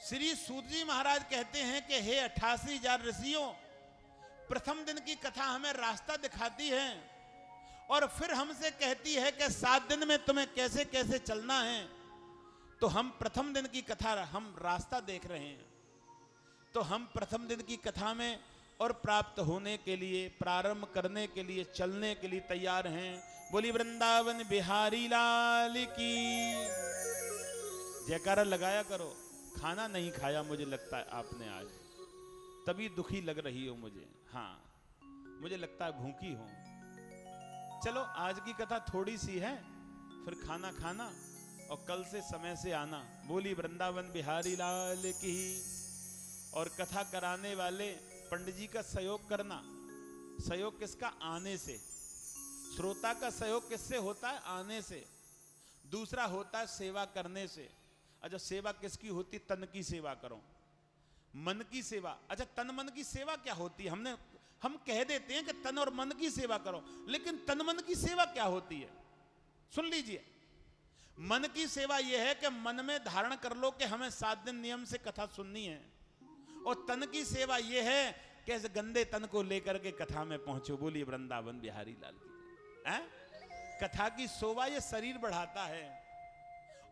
श्री सूत जी महाराज कहते हैं कि हे 88,000 ऋषियों, प्रथम दिन की कथा हमें रास्ता दिखाती है और फिर हमसे कहती है कि 7 दिन में तुम्हें कैसे कैसे चलना है। तो हम प्रथम दिन की कथा, हम रास्ता देख रहे हैं, तो हम प्रथम दिन की कथा में और प्राप्त होने के लिए, प्रारंभ करने के लिए, चलने के लिए तैयार हैं। बोली वृंदावन बिहारी लाल की जयकारा लगाया करो। खाना नहीं खाया मुझे लगता है आपने आज, तभी दुखी लग रही हो मुझे। हाँ, मुझे लगता है भूखी हो। चलो आज की कथा थोड़ी सी है, फिर खाना खाना और कल से समय से आना। बोली वृंदावन बिहारी लाल की। और कथा कराने वाले पंडित जी का सहयोग करना। सहयोग किसका? आने से। श्रोता का सहयोग किससे होता है? आने से। दूसरा होता है सेवा करने से। अच्छा, सेवा किसकी होती? तन की सेवा करो, मन की सेवा। अच्छा, तन मन की सेवा क्या होती है? हम कह देते हैं कि तन और मन की सेवा करो, लेकिन तन मन की सेवा क्या होती है? सुन लीजिए। मन की सेवा यह है कि मन में धारण कर लो कि हमें 7 दिन नियम से कथा सुननी है। और तन की सेवा यह है कि ऐसे गंदे तन को लेकर के कथा में पहुंचो। बोलिए वृंदावन बिहारी लाल की। कथा की शोभा ये शरीर बढ़ाता है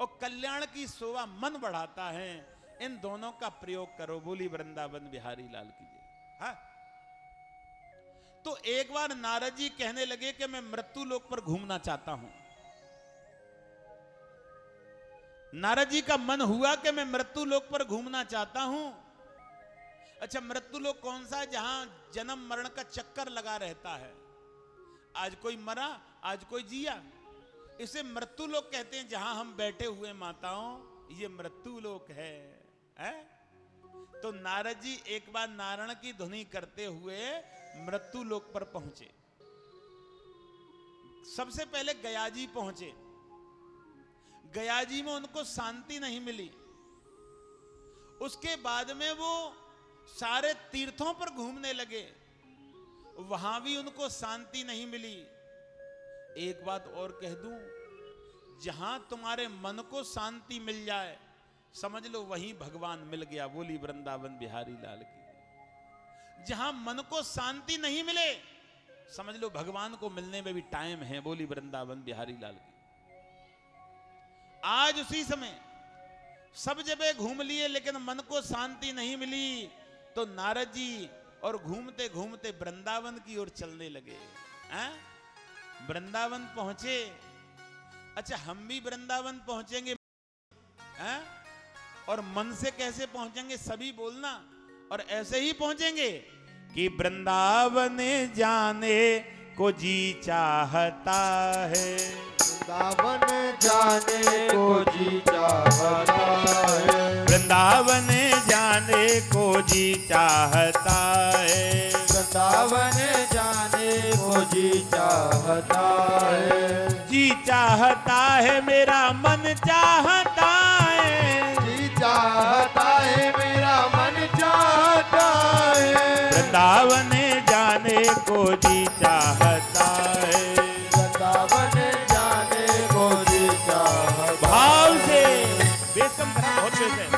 और कल्याण की शोभा मन बढ़ाता है। इन दोनों का प्रयोग करो। बोली वृंदावन बिहारी लाल की। हाँ, तो एक बार नारद जी कहने लगे कि मैं मृत्यु लोक पर घूमना चाहता हूं। नारद जी का मन हुआ कि मैं मृत्यु लोक पर घूमना चाहता हूं। अच्छा, मृत्यु लोक कौन सा है? जहां जन्म मरण का चक्कर लगा रहता है। आज कोई मरा, आज कोई जिया, इसे मृत्यु लोक कहते हैं। जहां हम बैठे हुए माताओं, ये मृत्यु लोक है। तो नारद जी एक बार नारायण की ध्वनि करते हुए मृत्यु लोक पर पहुंचे। सबसे पहले गया जी पहुंचे। गया जी में उनको शांति नहीं मिली। उसके बाद में वो सारे तीर्थों पर घूमने लगे, वहां भी उनको शांति नहीं मिली। एक बात और कह दूं, जहां तुम्हारे मन को शांति मिल जाए, समझ लो वहीं भगवान मिल गया। बोली वृंदावन बिहारी लाल की। जहां मन को शांति नहीं मिले, समझ लो भगवान को मिलने में भी टाइम है। बोली वृंदावन बिहारी लाल की। आज उसी समय सब जगह घूम लिए, लेकिन मन को शांति नहीं मिली, तो नारद जी और घूमते घूमते वृंदावन की ओर चलने लगे। वृंदावन पहुंचे। अच्छा, हम भी वृंदावन पहुंचेंगे और मन से कैसे पहुंचेंगे? सभी बोलना। और ऐसे ही पहुंचेंगे कि वृंदावन जाने को जी चाहता है, वृंदावन जाने को जी चाहता है, वृंदावन जाने को जी चाहता है, वृंदावन जाने को जी चाहता है, जी चाहता है मेरा मन चाहता है, जी चाहता है मेरा मन चाहता है, वृंदावन जाने को जी चाहता है, वृंदावन जाने को जी चाहता है। भाव से बेसम बहुत तेज है।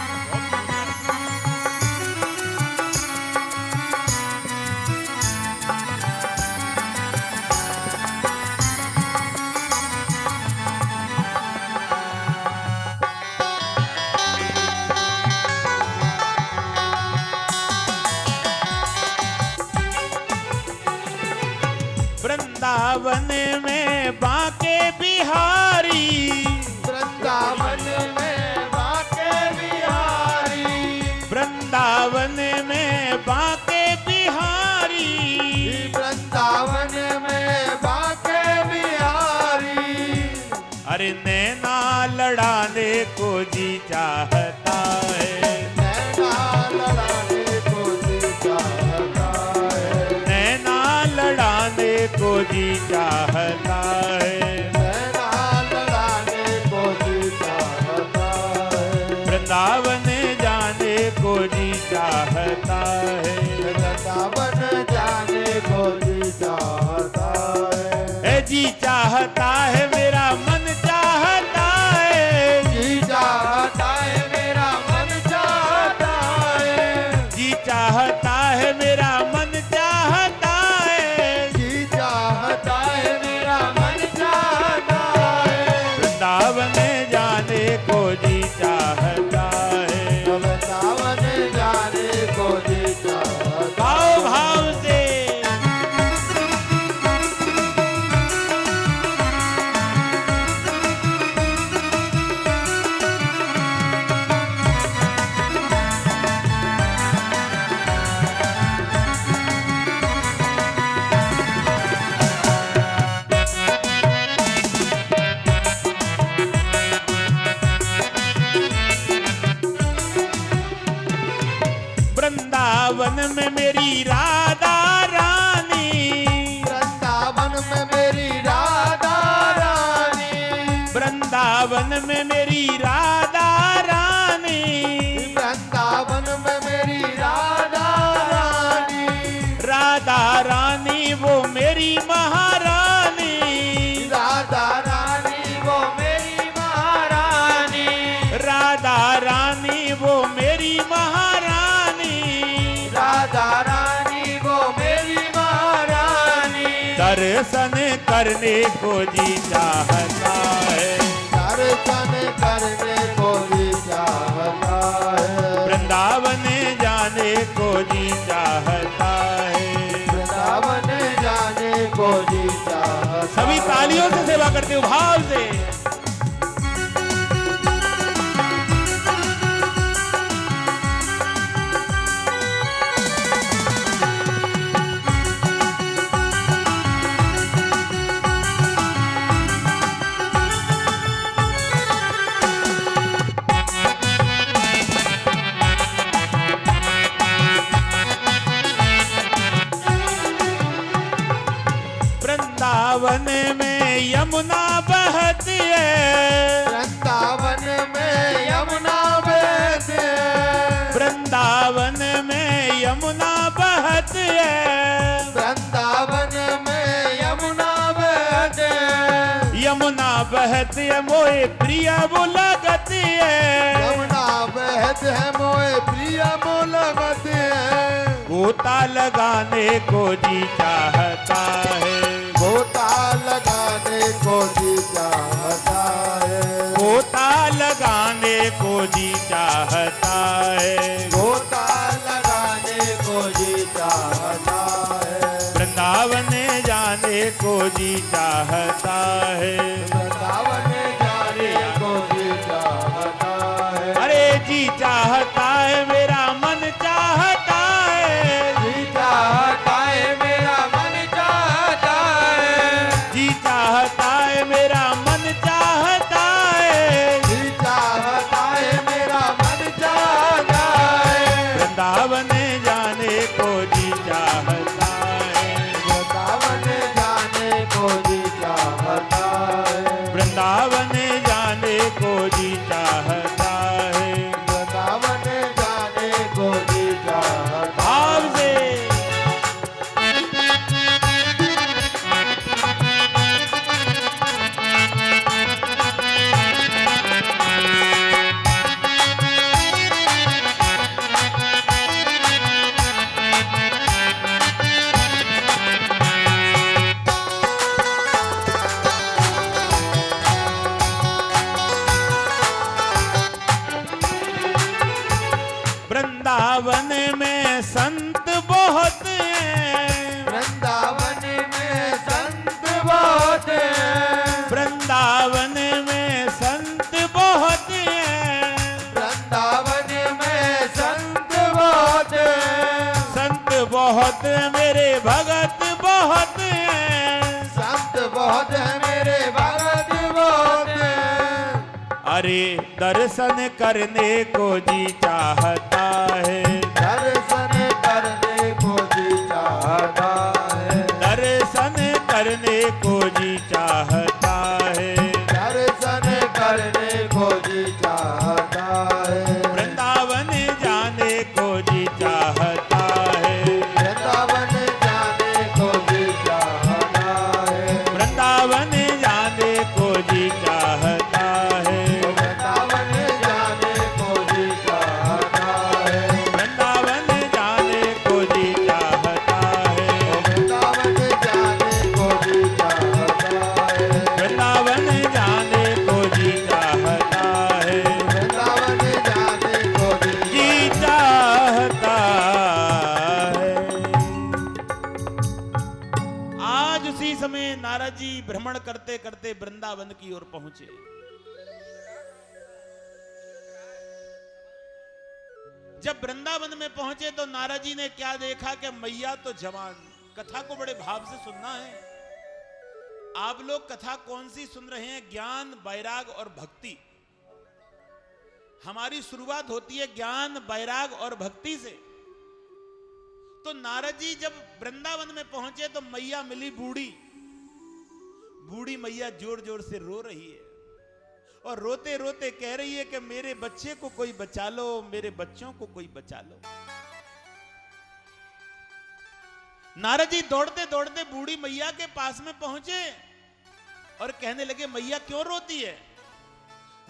वृंदावन में बांके बिहारी, वृंदावन में बांके बिहारी, वृंदावन में बांके बिहारी, वृंदावन में बांके बिहारी, अरे नैना लड़ाने को जी चाहता है, नैना लड़ाने को जी चाहता है, नैना लड़ाने को जी चाहता है, नैना लड़ाने को जी चाहता है, वृंदावन जाने को जी चाहता है। वृंदावन जाने को जी चाहता है। जी चाहता है मेरा मन चाहता है। जी चाहता है मेरा मन चाहता है। जी चाहता है मेरा मन चाहता है। जी चाहता है मेरा मन चाहता है। वृंदावन जाने को जी चाहता है। वृंदावन जाने को जी चाहता भाव भाव से वृंदावन में मेरी राधा रानी। वृंदावन में मेरी राधा रानी। वृंदावन में मेरी राधा रानी। वृंदावन में मेरी राधा रानी। राधा रानी वो मेरी महारानी। राधा रानी वो मेरी महारानी। राधा रानी वो मेरी महारानी। राधा रानी वो मेरी महारानी। दर्शन करने को जी चाहता है। दर्शन करने को जी चाहता है। वृंदावन जाने को जी चाहता है। वृंदावन जाने को जी चाहता है। सभी तालियों से सेवा करते हो भाव से। वृंदावन में यमुना बहती है। वृंदावन में यमुना बहती है। वृंदावन में यमुना बहती है। वृंदावन में यमुना बहती है। यमुना बहती है मोए प्रिय वो लगती है। यमुना बहती है मोए प्रिय वो लगती है। गोता लगाने को जी चाहता है। गोता लगाने को जी चाहता है। गोता लगाने को जी चाहता है। गोता लगाने को जी चाहता है। वृंदावन जाने को जी चाहता है। वृंदावन जाने को जी चाहता है। अरे जी चाहता है मेरा मन चाहता है। जी चाहता है मेरा मन चाहता है। जी चाहता है मेरा मन चाहता है। जी चाहता है मेरा मन चाहता है। वृंदावन जाने को जी चाहता है। वृंदावन जाने को जी चाहता है। वृंदावन जाने को जी चाहता है। वृंदावन जाने को जी चाहता भाव से वृंदावन में संत बहुत हैं। वृंदावन में संत बहुत हैं। वृंदावन में संत बहुत हैं। वृंदावन में संत बहुत हैं। संत बहुत मेरे भगत बहुत हैं। संत बहुत है मेरे भगत बहुत हैं। अरे दर्शन करने को जी चाहता है। दर्शन करने को जी चाहता है। दर्शन करने को जी चाहता है। दर्शन करने को जी चाहता है। वृंदावन जाने को जी चाहता है। वृंदावन जाने को जी चाहता है। वृंदावन जाने को जी चाहता है। वृंदावन जाने को जी चाहता है। वृंदावन जाने को जी चाहता है। वृंदावन जाने को जी चाहता है। वृंदावन जाने को जी चाहता है। वृंदावन जाने को जी चाहता है। आज उसी समय नारद जी भ्रमण करते करते वृंदावन की ओर पहुंचे। जब वृंदावन में पहुंचे तो नारद जी ने क्या देखा कि मैया तो जवान। कथा को बड़े भाव से सुनना है। आप लोग कथा कौन सी सुन रहे हैं? ज्ञान, वैराग और भक्ति। हमारी शुरुआत होती है ज्ञान, वैराग और भक्ति से। तो नारद जी जब वृंदावन में पहुंचे तो मैया मिली बूढ़ी। बूढ़ी मैया जोर जोर से रो रही है और रोते रोते कह रही है कि मेरे बच्चे को कोई बचा लो, मेरे बच्चों को कोई बचा लो। नारद जी दौड़ते दौड़ते बूढ़ी मैया के पास में पहुंचे और कहने लगे, मैया क्यों रोती है?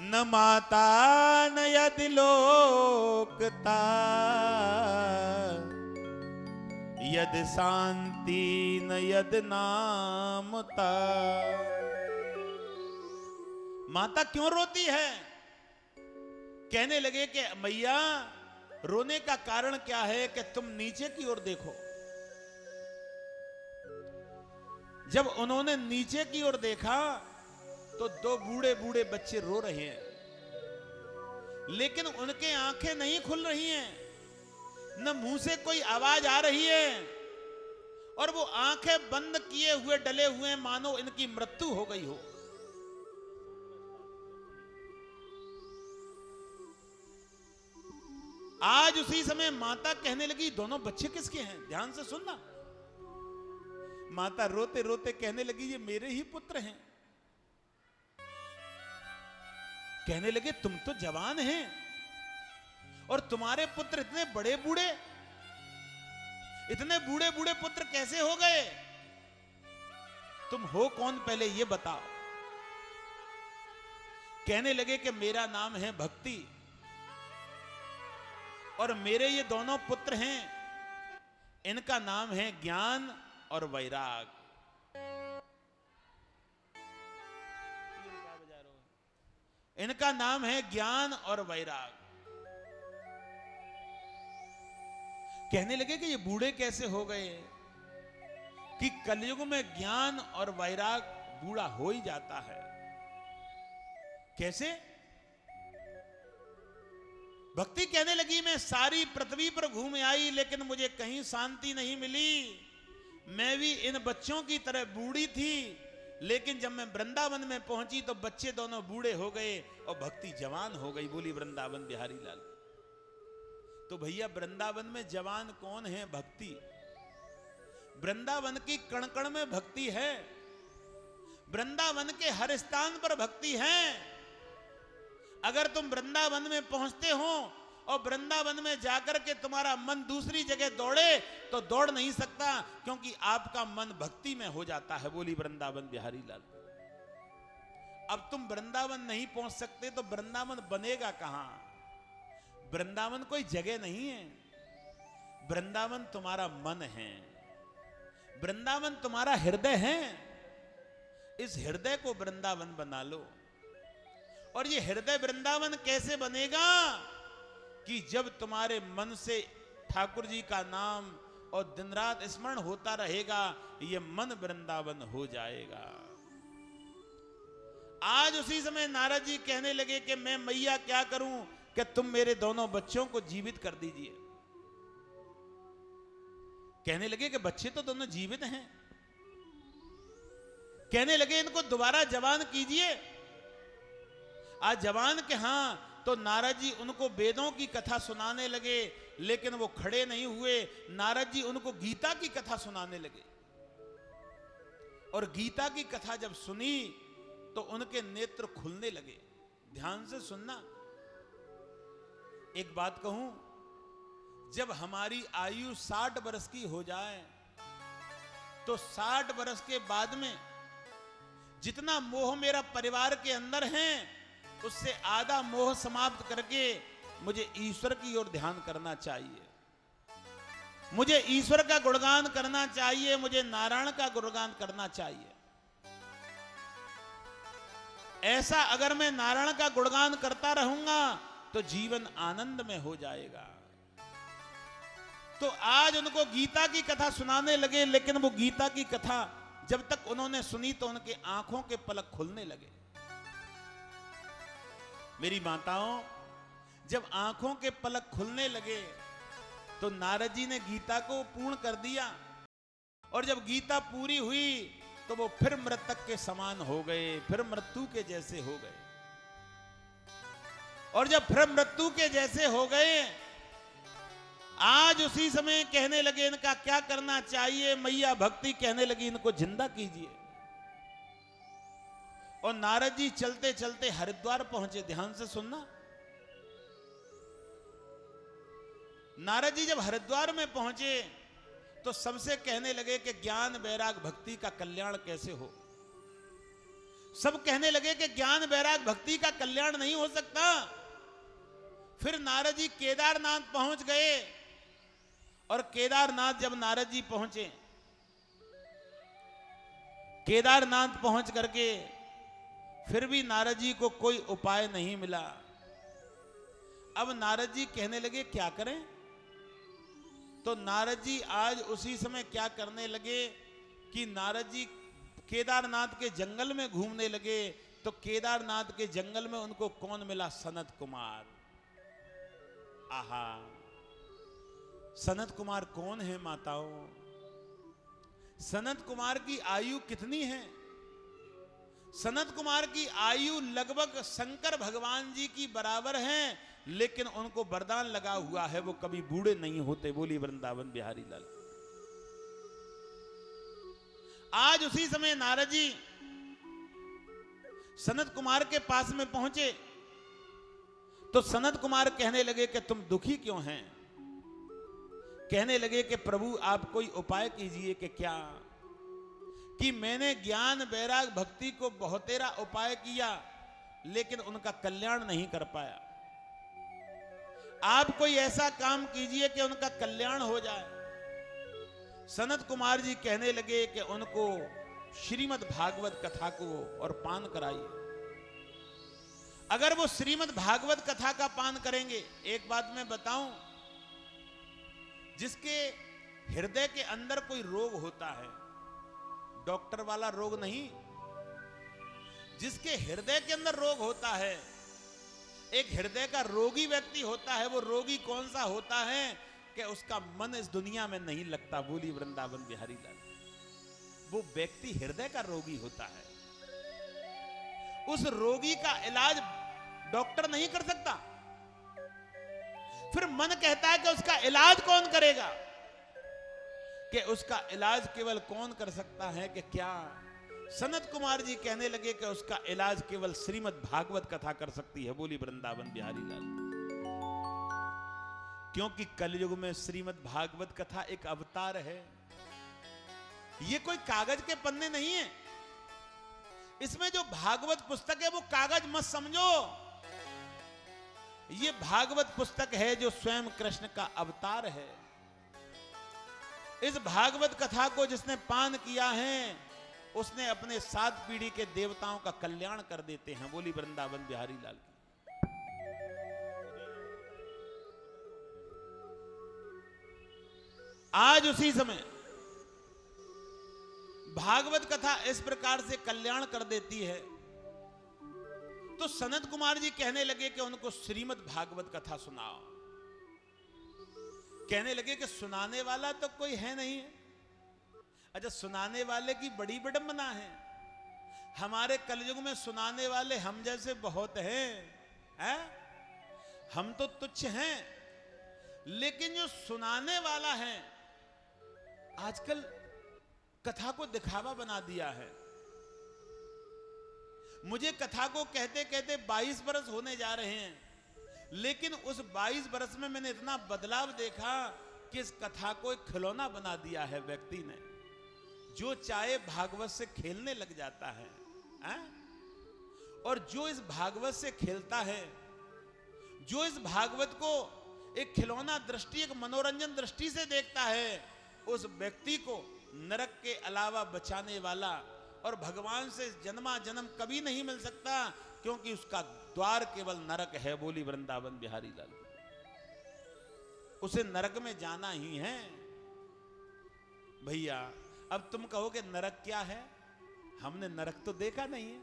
न माता न यद लोकता यद शांति न यद नामता। माता क्यों रोती है? कहने लगे कि मैया रोने का कारण क्या है कि तुम नीचे की ओर देखो। जब उन्होंने नीचे की ओर देखा तो दो बूढ़े बूढ़े बच्चे रो रहे हैं, लेकिन उनके आंखें नहीं खुल रही हैं, न मुंह से कोई आवाज आ रही है और वो आंखें बंद किए हुए डले हुए हैं, मानो इनकी मृत्यु हो गई हो। आज उसी समय माता कहने लगी, दोनों बच्चे किसके हैं? ध्यान से सुनना। माता रोते रोते कहने लगी, ये मेरे ही पुत्र हैं। कहने लगे, तुम तो जवान हैं और तुम्हारे पुत्र इतने बड़े बूढ़े, इतने बूढ़े बूढ़े पुत्र कैसे हो गए? तुम हो कौन पहले ये बताओ। कहने लगे कि मेरा नाम है भक्ति और मेरे ये दोनों पुत्र हैं, इनका नाम है ज्ञान और वैराग। इनका नाम है ज्ञान और वैराग। कहने लगे कि ये बूढ़े कैसे हो गए? कि कलयुग में ज्ञान और वैराग बूढ़ा हो ही जाता है। कैसे? भक्ति कहने लगी, मैं सारी पृथ्वी पर घूम आई लेकिन मुझे कहीं शांति नहीं मिली। मैं भी इन बच्चों की तरह बूढ़ी थी, लेकिन जब मैं वृंदावन में पहुंची तो बच्चे दोनों बूढ़े हो गए और भक्ति जवान हो गई। बोली वृंदावन बिहारी लाल। तो भैया वृंदावन में जवान कौन है? भक्ति। वृंदावन की कण कण में भक्ति है। वृंदावन के हर स्थान पर भक्ति है। अगर तुम वृंदावन में पहुंचते हो और वृंदावन में जाकर के तुम्हारा मन दूसरी जगह दौड़े तो दौड़ नहीं सकता, क्योंकि आपका मन भक्ति में हो जाता है। बोली वृंदावन बिहारी लाल। अब तुम वृंदावन नहीं पहुंच सकते तो वृंदावन बनेगा कहां? वृंदावन कोई जगह नहीं है। वृंदावन तुम्हारा मन है, वृंदावन तुम्हारा हृदय है। इस हृदय को वृंदावन बना लो। और ये हृदय वृंदावन कैसे बनेगा? कि जब तुम्हारे मन से ठाकुर जी का नाम और दिन रात स्मरण होता रहेगा, ये मन वृंदावन हो जाएगा। आज उसी समय नारद जी कहने लगे कि मैं मैया क्या करूं कि तुम मेरे दोनों बच्चों को जीवित कर दीजिए। कहने लगे कि बच्चे तो दोनों जीवित हैं। कहने लगे इनको दोबारा जवान कीजिए। आज जवान के हां तो नारद जी उनको वेदों की कथा सुनाने लगे, लेकिन वो खड़े नहीं हुए। नारद जी उनको गीता की कथा सुनाने लगे और गीता की कथा जब सुनी तो उनके नेत्र खुलने लगे। ध्यान से सुनना, एक बात कहूं, जब हमारी आयु 60 वर्ष की हो जाए तो 60 वर्ष के बाद में जितना मोह मेरा परिवार के अंदर है उससे आधा मोह समाप्त करके मुझे ईश्वर की ओर ध्यान करना चाहिए, मुझे ईश्वर का गुणगान करना चाहिए, मुझे नारायण का गुणगान करना चाहिए। ऐसा अगर मैं नारायण का गुणगान करता रहूंगा तो जीवन आनंद में हो जाएगा। तो आज उनको गीता की कथा सुनाने लगे, लेकिन वो गीता की कथा जब तक उन्होंने सुनी तो उनके आंखों के पलक खुलने लगे। मेरी माताओं, जब आंखों के पलक खुलने लगे तो नारद जी ने गीता को पूर्ण कर दिया, और जब गीता पूरी हुई तो वो फिर मृतक के समान हो गए, फिर मृत्यु के जैसे हो गए। और जब फिर मृत्यु के जैसे हो गए, आज उसी समय कहने लगे इनका क्या करना चाहिए। मैया भक्ति कहने लगी इनको जिंदा कीजिए। और नारद जी चलते चलते हरिद्वार पहुंचे। ध्यान से सुनना, नारद जी जब हरिद्वार में पहुंचे तो सबसे कहने लगे कि ज्ञान वैराग भक्ति का कल्याण कैसे हो। सब कहने लगे कि ज्ञान वैराग भक्ति का कल्याण नहीं हो सकता। फिर नारद जी केदारनाथ पहुंच गए, और केदारनाथ जब नारद जी पहुंचे, केदारनाथ पहुंच करके फिर भी नारद जी को कोई उपाय नहीं मिला। अब नारद जी कहने लगे क्या करें। तो नारद जी आज उसी समय क्या करने लगे कि नारद जी केदारनाथ के जंगल में घूमने लगे। तो केदारनाथ के जंगल में उनको कौन मिला? सनत कुमार। आहा, सनत कुमार कौन है माताओं? सनत कुमार की आयु कितनी है? सनत कुमार की आयु लगभग शंकर भगवान जी की बराबर है, लेकिन उनको वरदान लगा हुआ है वो कभी बूढ़े नहीं होते। बोली वृंदावन बिहारी लाल। आज उसी समय नारद जी सनत कुमार के पास में पहुंचे तो सनत कुमार कहने लगे कि तुम दुखी क्यों हैं। कहने लगे कि प्रभु आप कोई उपाय कीजिए। कि क्या? कि मैंने ज्ञान वैराग भक्ति को बहुतेरा उपाय किया लेकिन उनका कल्याण नहीं कर पाया। आप कोई ऐसा काम कीजिए कि उनका कल्याण हो जाए। सनत कुमार जी कहने लगे कि उनको श्रीमद् भागवत कथा को और पान कराइए। अगर वो श्रीमद् भागवत कथा का पान करेंगे, एक बात मैं बताऊं, जिसके हृदय के अंदर कोई रोग होता है, डॉक्टर वाला रोग नहीं, जिसके हृदय के अंदर रोग होता है, एक हृदय का रोगी व्यक्ति होता है, वो रोगी कौन सा होता है कि उसका मन इस दुनिया में नहीं लगता। बोली वृंदावन बिहारी लाल। वो व्यक्ति हृदय का रोगी होता है। उस रोगी का इलाज डॉक्टर नहीं कर सकता। फिर मन कहता है कि उसका इलाज कौन करेगा? कि उसका इलाज केवल कौन कर सकता है? कि क्या? सनत कुमार जी कहने लगे कि उसका इलाज केवल श्रीमद् भागवत कथा कर सकती है। बोली वृंदावन बिहारी लाल। क्योंकि कलयुग में श्रीमद् भागवत कथा एक अवतार है। ये कोई कागज के पन्ने नहीं है। इसमें जो भागवत पुस्तक है वो कागज मत समझो। ये भागवत पुस्तक है जो स्वयं कृष्ण का अवतार है। इस भागवत कथा को जिसने पान किया है उसने अपने 7 पीढ़ी के देवताओं का कल्याण कर देते हैं। बोली वृंदावन बिहारी लाल की। आज उसी समय भागवत कथा इस प्रकार से कल्याण कर देती है। तो सनत कुमार जी कहने लगे कि उनको श्रीमद् भागवत कथा सुनाओ। कहने लगे कि सुनाने वाला तो कोई है नहीं है। अच्छा, सुनाने वाले की बड़ी विडंबना है। हमारे कलयुग में सुनाने वाले हम जैसे बहुत हैं, हम तो तुच्छ हैं। लेकिन जो सुनाने वाला है आजकल कथा को दिखावा बना दिया है। मुझे कथा को कहते कहते 22 वर्ष होने जा रहे हैं, लेकिन उस 22 वर्ष में मैंने इतना बदलाव देखा कि इस कथा को एक खिलौना बना दिया है व्यक्ति ने। जो चाहे भागवत से खेलने लग जाता है, और जो इस भागवत से खेलता है, जो इस भागवत को एक खिलौना दृष्टि, एक मनोरंजन दृष्टि से देखता है, उस व्यक्ति को नरक के अलावा बचाने वाला और भगवान से जन्मा जन्म कभी नहीं मिल सकता, क्योंकि उसका द्वार केवल नरक है। बोली वृंदावन बिहारी लाल, उसे नरक में जाना ही है भैया। अब तुम कहोगे नरक क्या है? हमने नरक तो देखा नहीं है।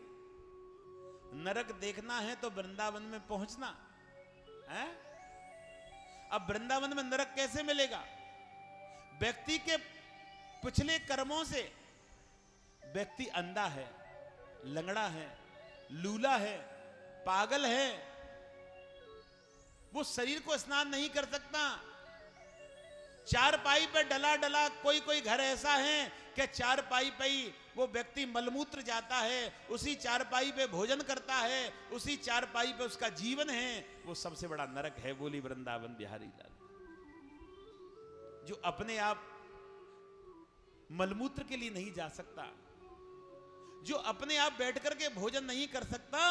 नरक देखना है तो वृंदावन में पहुंचना है। अब वृंदावन में नरक कैसे मिलेगा? व्यक्ति के पिछले कर्मों से व्यक्ति अंधा है, लंगड़ा है, लूला है, पागल है, वो शरीर को स्नान नहीं कर सकता। चारपाई पे डला डला कोई कोई घर ऐसा है कि चारपाई पे ही वो व्यक्ति मलमूत्र जाता है, उसी चारपाई पे भोजन करता है, उसी चारपाई पे उसका जीवन है। वो सबसे बड़ा नरक है। बोली वृंदावन बिहारी लाल। जो अपने आप मलमूत्र के लिए नहीं जा सकता, जो अपने आप बैठ करके भोजन नहीं कर सकता,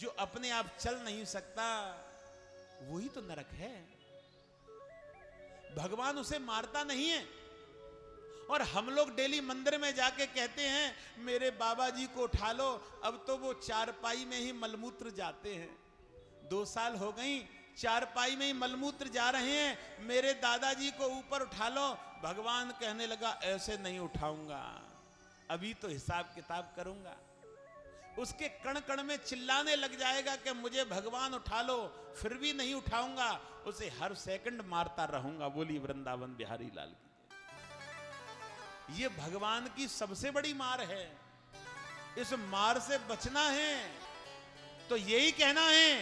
जो अपने आप चल नहीं सकता, वही तो नरक है। भगवान उसे मारता नहीं है। और हम लोग डेली मंदिर में जाके कहते हैं मेरे बाबा जी को उठा लो, अब तो वो चारपाई में ही मलमूत्र जाते हैं। 2 साल हो गई, चारपाई में ही मलमूत्र जा रहे हैं, मेरे दादाजी को ऊपर उठा लो। भगवान कहने लगा ऐसे नहीं उठाऊंगा, अभी तो हिसाब किताब करूंगा। उसके कण कण में चिल्लाने लग जाएगा कि मुझे भगवान उठा लो, फिर भी नहीं उठाऊंगा, उसे हर सेकंड मारता रहूंगा। बोली वृंदावन बिहारी लाल की। ये भगवान की सबसे बड़ी मार है। इस मार से बचना है तो यही कहना है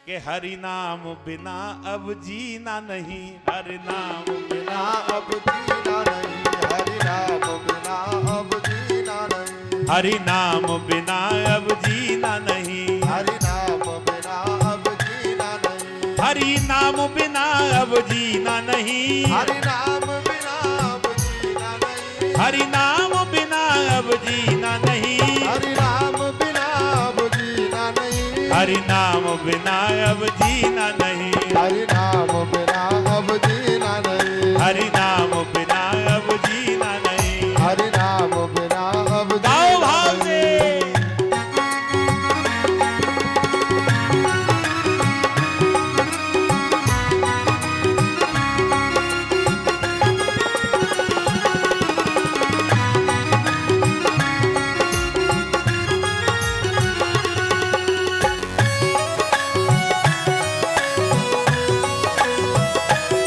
कि हरि नाम बिना अब जीना नहीं, हरि नाम बिना अब जीना नहीं, हरि नाम बिना अब जीना नहीं, हरि नाम बिना अब जीना नहीं, हरि नाम बिना अब जीना नहीं, हरि नाम बिना अब जीना नहीं, हरि नाम बिना अब जीना नहीं, हरि नाम बिना अब जीना नहीं, हरि नाम बिना अब जीना नहीं, हरि नाम बिना अब जीना नहीं, हरि नाम बिना अब जीना नहीं, हरि नाम बिना अब जीना नहीं। हरि नाम बिना अब गाओ जीना भाव से।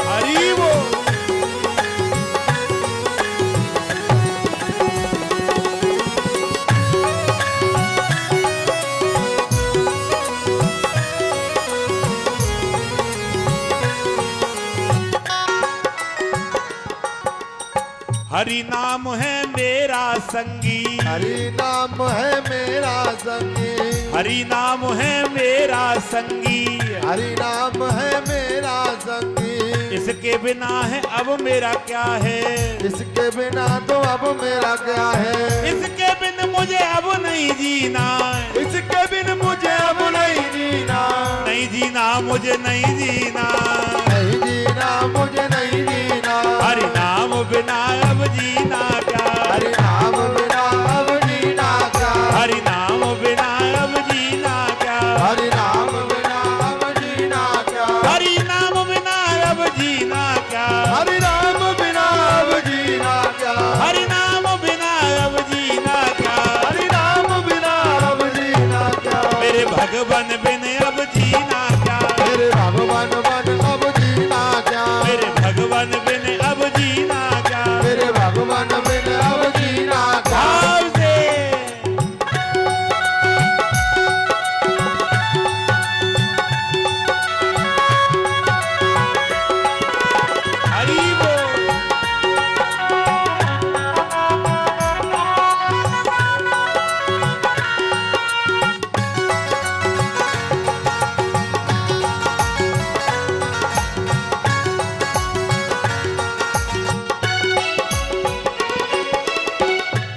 हरि वो हरि नाम है मेरा संगी, हरि नाम है मेरा संगी, हरि नाम है मेरा संगी, हरि नाम है मेरा संगी, इसके बिना है अब मेरा क्या है, इसके बिना तो अब मेरा क्या है, इसके बिन मुझे अब नहीं जीना, इसके बिन मुझे अब नहीं जीना, नहीं जीना मुझे नहीं जीना, नहीं जीना मुझे नहीं जीना, हरि नाम बिना अब जीना क्या, हरि नाम बिना अब जीना क्या, हरि नाम बिना अब जीना क्या, हरि नाम बिना अब जीना क्या, हरि नाम बिना अब जीना क्या, हरि नाम बिना अब जीना क्या, हरि नाम बिना अब जीना क्या, हरि नाम बिना अब जीना क्या, मेरे भगवान बिन अब जीना क्या, मेरे भगवान बन अब जीना क्या, मेरे भगवान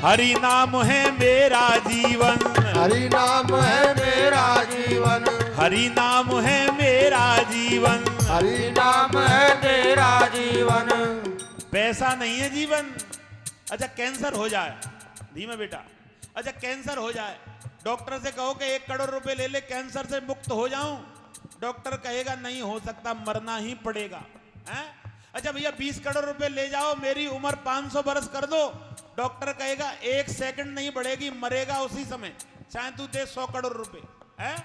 हरि नाम है मेरा जीवन, हरि नाम है मेरा जीवन, हरि नाम है मेरा जीवन, हरि नाम है मेरा जीवन। पैसा नहीं है जीवन। अच्छा कैंसर हो जाए, धीमे बेटा, अच्छा कैंसर हो जाए, डॉक्टर से कहो कि 1 करोड़ रुपए ले ले कैंसर से मुक्त हो जाऊं, डॉक्टर कहेगा नहीं हो सकता, मरना ही पड़ेगा, हैं? अच्छा भैया 20 करोड़ रुपए ले जाओ, मेरी उम्र 500 बरस कर दो, डॉक्टर कहेगा 1 सेकंड नहीं बढ़ेगी, मरेगा उसी समय, चाहे तू दे 100 करोड़ रुपए, हैं?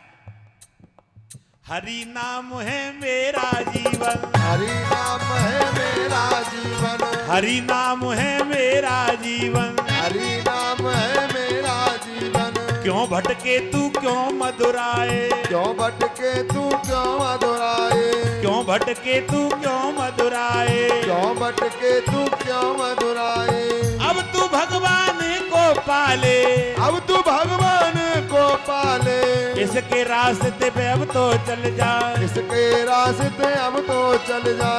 हरि नाम है मेरा जीवन, हरि नाम है मेरा जीवन, हरि नाम है मेरा जीवन, हरि नाम है मेरा जीवन। क्यों भटके तू क्यों मधुराए, क्यों भटके तू क्यों मधुराए, क्यों भटके तू क्यों मधुराए, क्यों भटके तू क्यों मधुराए। अब तू भगवान को पाले, अब तू भगवान को पाले, इसके रास्ते पे अब तो चल जा, इसके रास्ते अब तो चल जा।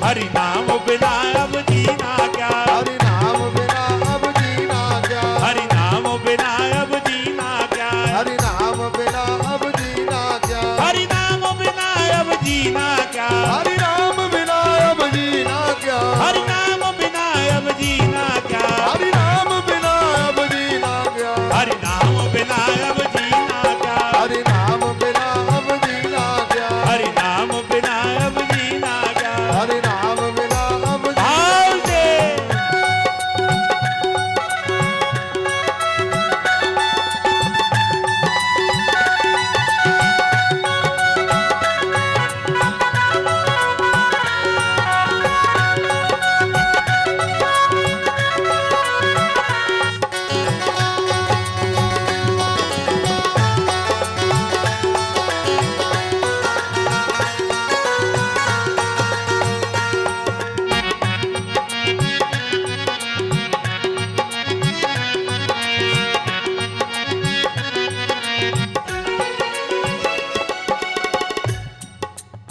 हरि नाम बिना अब जीना क्या, हरि नाम बिना अब जीना क्या, हरि नाम बिना अब जीना क्या, हरि नाम बिना अब जीना क्या, हरि नाम बिना अब जीना क्या, हरि नाम बिना अब जीना क्या, हरि नाम बिना अब जीना क्या, हरि नाम बिना अब जीना क्या, हरि नाम बिना अब जीना क्या, हरि नाम बिना अब जीना क्या, हरि नाम बिना अब जीना क्या। हरि नाम बिना अब जीना। भाव से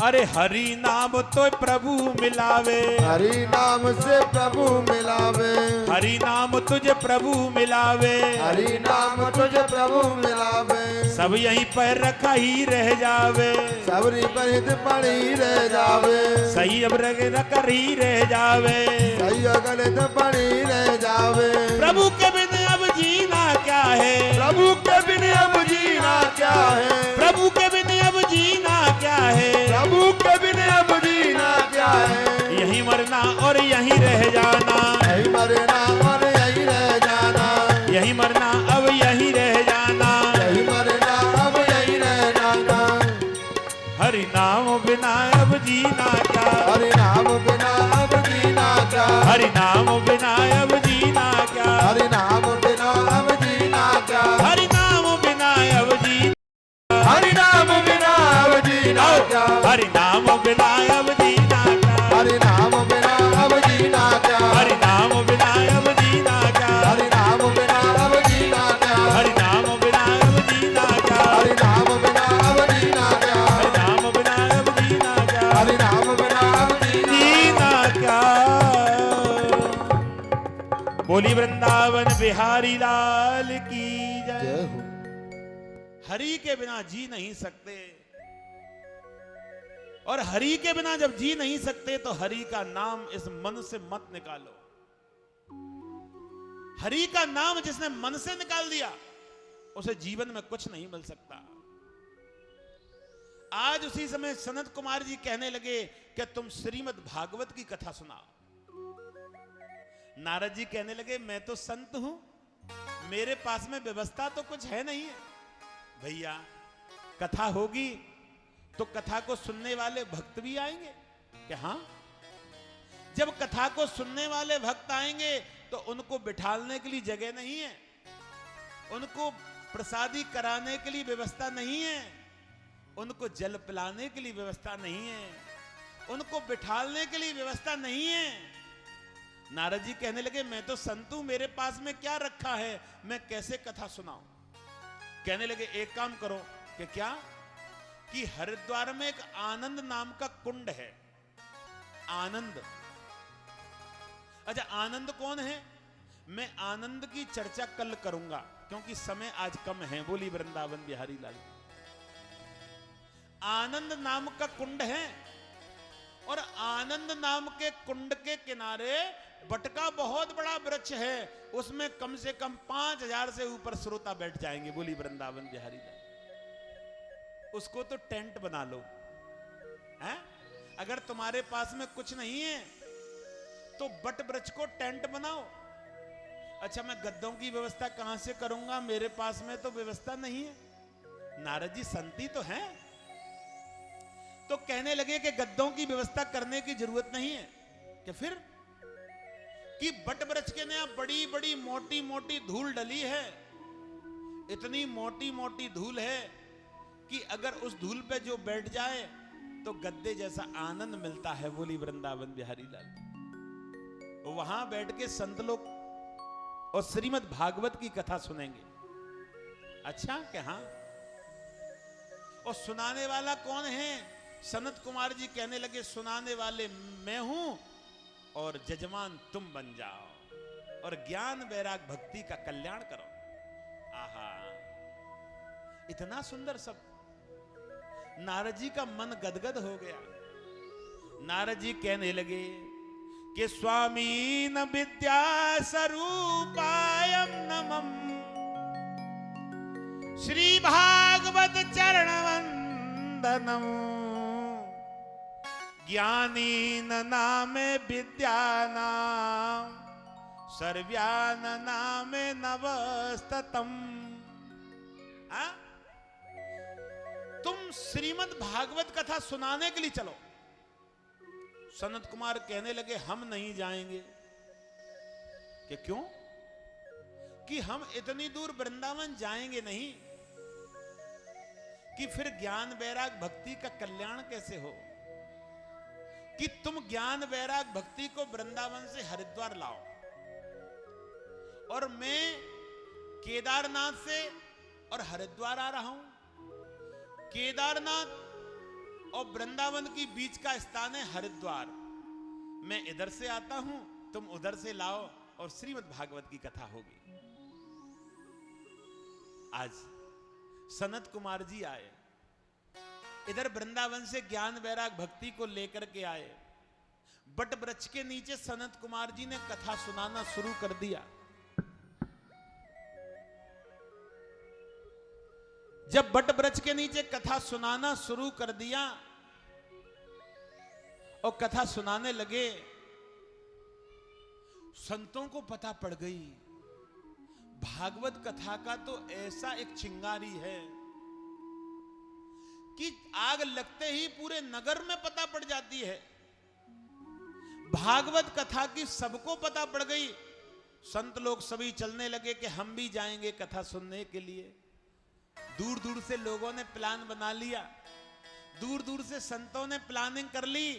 अरे हरि नाम तो प्रभु मिलावे, हरि नाम से प्रभु मिलावे, हरि नाम तुझे प्रभु मिलावे, हरि नाम तुझे प्रभु मिलावे। सब यहीं पर रखा ही रह जावे, सबरी परित पड़ी रह जावे, सही अब कर ही रह जावे, सही गलित पड़ी रह जावे। प्रभु के बिन अब जीना क्या है, प्रभु के बिन अब जीना क्या है, प्रभु के बिन अब जीना क्या है, प्रभु के बिन अब जीना क्या है। यहीं मरना और यहीं रह जाना, यही मरना और यही रह जाना, यहीं मरना अब यहीं रह जाना, यही मरना अब यही रह जाना। हरि नाम बिना अब जीना क्या, हरि नाम बिना अब जीना क्या, हरि नाम बिना अब जीना क्या, हरि नाम बिना अब जीना क्या, हरि नाम बिना अब जीना, हरि नाम बिना अब जीना क्या, हरि नाम बिना अब जीना क्या, हरि नाम बिना अब जीना क्या, हरि नाम बिना अब जीना क्या, हरि नाम बिना अब जीना क्या, हरि नाम बिना अब जीना क्या, हरि नाम बिना अब जीना क्या, हरि नाम बिना अब जीना क्या, हरि नाम बिना अब जीना क्या। बोली वृंदावन बिहारी लाल की जय। जय हो। हरि के बिना जी नहीं सकते, और हरि के बिना जब जी नहीं सकते तो हरि का नाम इस मन से मत निकालो। हरि का नाम जिसने मन से निकाल दिया उसे जीवन में कुछ नहीं मिल सकता। आज उसी समय सनत कुमार जी कहने लगे कि तुम श्रीमद् भागवत की कथा सुनाओ। नारद जी कहने लगे मैं तो संत हूं, मेरे पास में व्यवस्था तो कुछ है नहीं है। भैया कथा होगी तो कथा को सुनने वाले भक्त भी आएंगे कि हाँ, जब कथा को सुनने वाले भक्त आएंगे तो उनको बिठालने के लिए जगह नहीं है, उनको प्रसादी कराने के लिए व्यवस्था नहीं है, उनको जल पिलाने के लिए व्यवस्था नहीं है, उनको बिठालने के लिए व्यवस्था नहीं है। नारद जी कहने लगे मैं तो संत हूं, मेरे पास में क्या रखा है, मैं कैसे कथा सुनाऊं। कहने लगे एक काम करो कि क्या, कि हरिद्वार में एक आनंद नाम का कुंड है। आनंद, अच्छा आनंद कौन है? मैं आनंद की चर्चा कल करूंगा, क्योंकि समय आज कम है। बोली वृंदावन बिहारी लाल। आनंद नाम का कुंड है, और आनंद नाम के कुंड के किनारे बट का बहुत बड़ा वृक्ष है, उसमें कम से कम 5000 से ऊपर श्रोता बैठ जाएंगे। बोली वृंदावन बिहारी लाल। उसको तो टेंट बना लो, हैं? अगर तुम्हारे पास में कुछ नहीं है तो बट वृक्ष को टेंट बनाओ। अच्छा, मैं गद्दों की व्यवस्था कहां से करूंगा, मेरे पास में तो व्यवस्था नहीं है। नारद जी संती तो हैं, तो कहने लगे कि गद्दों की व्यवस्था करने की जरूरत नहीं है। कि फिर कि बट वृक्ष के नया बड़ी बड़ी मोटी मोटी धूल डली है, इतनी मोटी मोटी धूल है कि अगर उस धूल पे जो बैठ जाए तो गद्दे जैसा आनंद मिलता है। बोली वृंदावन बिहारी लाल। वहां बैठ के संत लोग और श्रीमद् भागवत की कथा सुनेंगे। अच्छा, क्या? हाँ। और सुनाने वाला कौन है? सनत कुमार जी कहने लगे, सुनाने वाले मैं हूं और जजमान तुम बन जाओ और ज्ञान वैराग भक्ति का कल्याण करो। आहा, इतना सुंदर सब। नारद जी का मन गदगद हो गया। नारद जी कहने लगे कि स्वामी न विद्या स्वरूपायम नमः श्री भागवत चरण वंदनम ज्ञानी न नामे विद्या नाम सर्व्यान नामे नवस्ततम। तुम श्रीमद् भागवत कथा सुनाने के लिए चलो। सनत कुमार कहने लगे, हम नहीं जाएंगे। कि क्यों? कि हम इतनी दूर वृंदावन जाएंगे नहीं, कि फिर ज्ञान वैराग भक्ति का कल्याण कैसे हो। कि तुम ज्ञान वैराग भक्ति को वृंदावन से हरिद्वार लाओ, और मैं केदारनाथ से और हरिद्वार आ रहा हूं। केदारनाथ और वृंदावन की बीच का स्थान है हरिद्वार। मैं इधर से आता हूं, तुम उधर से लाओ और श्रीमद् भागवत की कथा होगी। आज सनत कुमार जी आए, इधर वृंदावन से ज्ञान वैराग भक्ति को लेकर के आए। बट वृक्ष के नीचे सनत कुमार जी ने कथा सुनाना शुरू कर दिया। जब बट वृक्ष के नीचे कथा सुनाना शुरू कर दिया और कथा सुनाने लगे, संतों को पता पड़ गई भागवत कथा का तो ऐसा एक चिंगारी है कि आग लगते ही पूरे नगर में पता पड़ जाती है। भागवत कथा की सबको पता पड़ गई। संत लोग सभी चलने लगे कि हम भी जाएंगे कथा सुनने के लिए। दूर दूर से लोगों ने प्लान बना लिया, दूर दूर से संतों ने प्लानिंग कर ली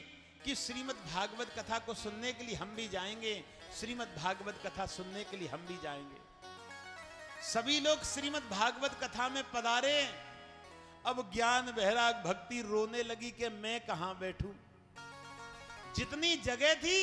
कि श्रीमद् भागवत कथा को सुनने के लिए हम भी जाएंगे, श्रीमद् भागवत कथा सुनने के लिए हम भी जाएंगे। सभी लोग श्रीमद् भागवत कथा में पधारे। अब ज्ञान वैराग भक्ति रोने लगी कि मैं कहां बैठूं। जितनी जगह थी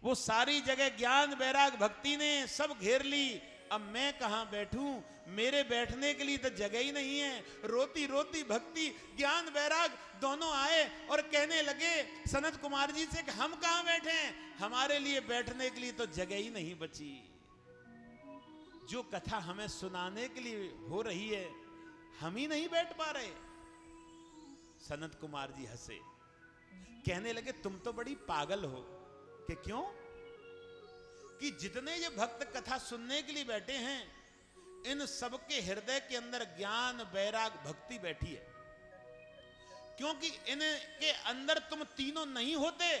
वो सारी जगह ज्ञान वैराग भक्ति ने सब घेर ली। अब मैं कहां बैठूं, मेरे बैठने के लिए तो जगह ही नहीं है। रोती रोती भक्ति ज्ञान वैराग दोनों आए और कहने लगे सनत कुमार जी से कि हम कहां बैठे हैं, हमारे लिए बैठने के लिए तो जगह ही नहीं बची। जो कथा हमें सुनाने के लिए हो रही है हम ही नहीं बैठ पा रहे। सनत कुमार जी हंसे, कहने लगे तुम तो बड़ी पागल हो। कि क्यों? कि जितने ये भक्त कथा सुनने के लिए बैठे हैं इन सबके हृदय के अंदर ज्ञान वैराग भक्ति बैठी है। क्योंकि इनके अंदर तुम तीनों नहीं होते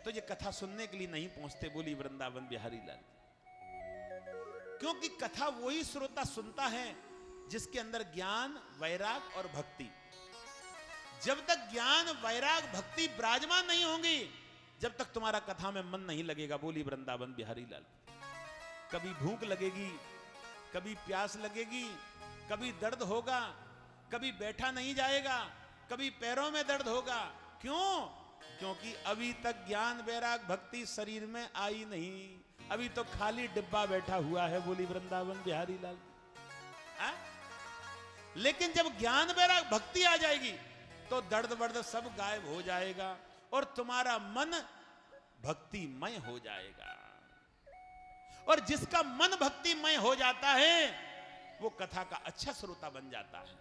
तो ये कथा सुनने के लिए नहीं पहुंचते। बोली वृंदावन बिहारी लाल। क्योंकि कथा वही श्रोता सुनता है जिसके अंदर ज्ञान वैराग और भक्ति। जब तक ज्ञान वैराग भक्ति विराजमान नहीं होंगी जब तक तुम्हारा कथा में मन नहीं लगेगा। बोली वृंदावन बिहारी लाल। कभी भूख लगेगी, कभी प्यास लगेगी, कभी दर्द होगा, कभी बैठा नहीं जाएगा, कभी पैरों में दर्द होगा। क्यों? क्योंकि अभी तक ज्ञान वैराग भक्ति शरीर में आई नहीं। अभी तो खाली डिब्बा बैठा हुआ है, बोली वृंदावन बिहारी लाल। आ? लेकिन जब ज्ञान वैराग भक्ति आ जाएगी तो दर्द वर्द सब गायब हो जाएगा और तुम्हारा मन भक्तिमय हो जाएगा। और जिसका मन भक्तिमय हो जाता है वो कथा का अच्छा श्रोता बन जाता है।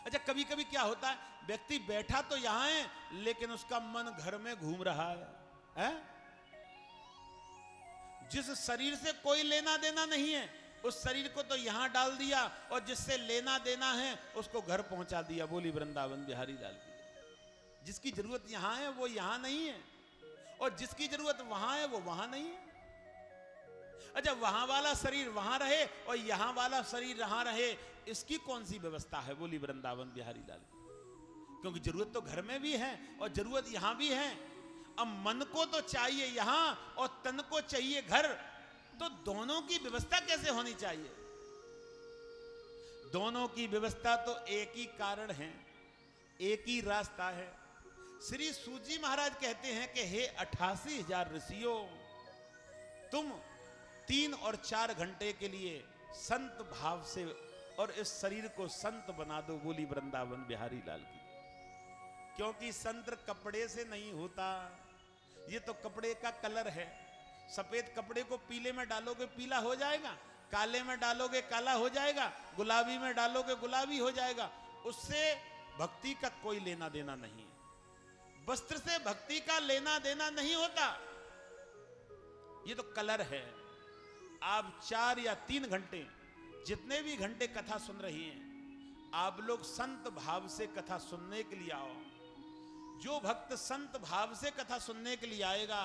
अच्छा, कभी कभी क्या होता है, व्यक्ति बैठा तो यहां है लेकिन उसका मन घर में घूम रहा है? जिस शरीर से कोई लेना देना नहीं है उस शरीर को तो यहां डाल दिया और जिससे लेना देना है उसको घर पहुंचा दिया, बोली वृंदावन बिहारी लाल की। जिसकी जरूरत यहां है वो यहां नहीं है और जिसकी जरूरत वहां है वो वहां नहीं है। अच्छा, वहां वाला शरीर वहां रहे और यहां वाला शरीर यहां रहे, इसकी कौन सी व्यवस्था है, बोली वृंदावन बिहारी लाल की। क्योंकि जरूरत तो घर में भी है और जरूरत यहां भी है। अब मन को तो चाहिए यहां और तन को चाहिए घर, तो दोनों की व्यवस्था कैसे होनी चाहिए? दोनों की व्यवस्था तो एक ही कारण है, एक ही रास्ता है। श्री सूजी महाराज कहते हैं कि हे 88,000 ऋषियों, तुम 3 और 4 घंटे के लिए संत भाव से और इस शरीर को संत बना दो, बोली वृंदावन बिहारी लाल की। क्योंकि संत कपड़े से नहीं होता, ये तो कपड़े का कलर है। सफेद कपड़े को पीले में डालोगे पीला हो जाएगा, काले में डालोगे काला हो जाएगा, गुलाबी में डालोगे गुलाबी हो जाएगा। उससे भक्ति का कोई लेना देना नहीं है। वस्त्र से भक्ति का लेना देना नहीं होता, ये तो कलर है। आप 4 या 3 घंटे, जितने भी घंटे कथा सुन रही हैं, आप लोग संत भाव से कथा सुनने के लिए आओ। जो भक्त संत भाव से कथा सुनने के लिए आएगा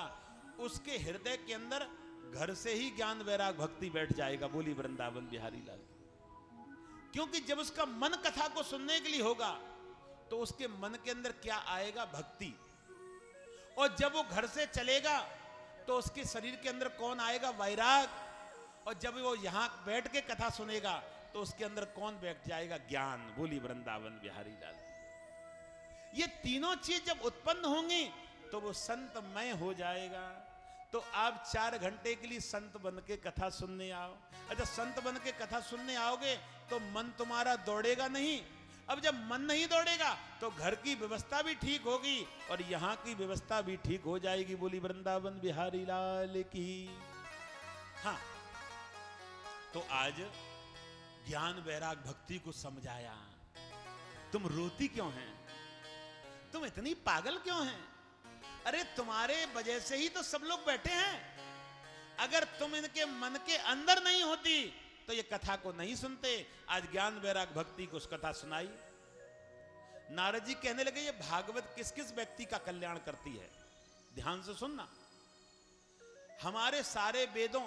उसके हृदय के अंदर घर से ही ज्ञान वैराग भक्ति बैठ जाएगा, बोली वृंदावन बिहारी लाल। क्योंकि जब उसका मन कथा को सुनने के लिए होगा तो उसके मन के अंदर क्या आएगा, भक्ति। और जब वो घर से चलेगा तो उसके शरीर के अंदर कौन आएगा, वैराग। और जब वो यहां बैठ के कथा सुनेगा तो उसके अंदर कौन बैठ जाएगा, ज्ञान, बोली वृंदावन बिहारी लाल। ये तीनों चीज जब उत्पन्न होंगी तो वो संतमय हो जाएगा। तो आप 4 घंटे के लिए संत बन के कथा सुनने आओ। अच्छा, संत बन के कथा सुनने आओगे तो मन तुम्हारा दौड़ेगा नहीं। अब जब मन नहीं दौड़ेगा तो घर की व्यवस्था भी ठीक होगी और यहां की व्यवस्था भी ठीक हो जाएगी, बोली वृंदावन बिहारी लाल की। हाँ, तो आज ज्ञान वैराग भक्ति को समझाया। तुम रोती क्यों हैं? तुम इतनी पागल क्यों हैं? अरे तुम्हारे वजह से ही तो सब लोग बैठे हैं। अगर तुम इनके मन के अंदर नहीं होती तो ये कथा को नहीं सुनते। आज ज्ञान वैराग भक्ति को कथा सुनाई। नारद जी कहने लगे, ये भागवत किस किस व्यक्ति का कल्याण करती है? ध्यान से सुनना। हमारे सारे वेदों,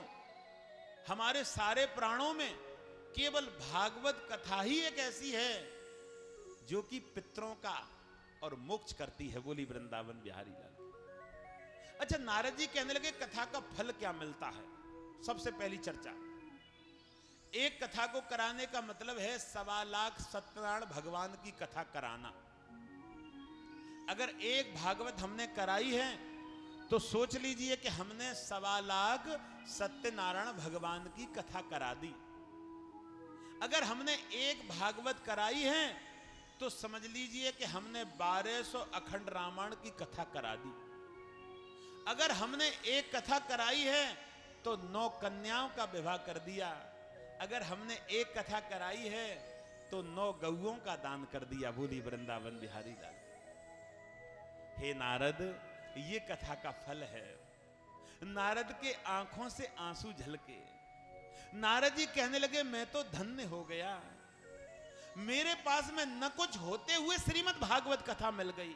हमारे सारे प्राणों में केवल भागवत कथा ही एक ऐसी है जो कि पितरों का और मोक्ष करती है, बोली वृंदावन बिहारी लाल। अच्छा, नारद जी कहने लगे कथा का फल क्या मिलता है? सबसे पहली चर्चा, एक कथा को कराने का मतलब है 1.25 लाख सत्यनारायण भगवान की कथा कराना। अगर एक भागवत हमने कराई है तो सोच लीजिए कि हमने 1.25 लाख सत्यनारायण भगवान की कथा करा दी। अगर हमने एक भागवत कराई है तो समझ लीजिए कि हमने 1200 अखंड रामायण की कथा करा दी। अगर हमने एक कथा कराई है तो 9 कन्याओं का विवाह कर दिया। अगर हमने एक कथा कराई है तो 9 गौओं का दान कर दिया, बोली वृंदावन बिहारी लाल। हे नारद, ये कथा का फल है। नारद के आंखों से आंसू झलके। नारद जी कहने लगे, मैं तो धन्य हो गया, मेरे पास में न कुछ होते हुए श्रीमद् भागवत कथा मिल गई।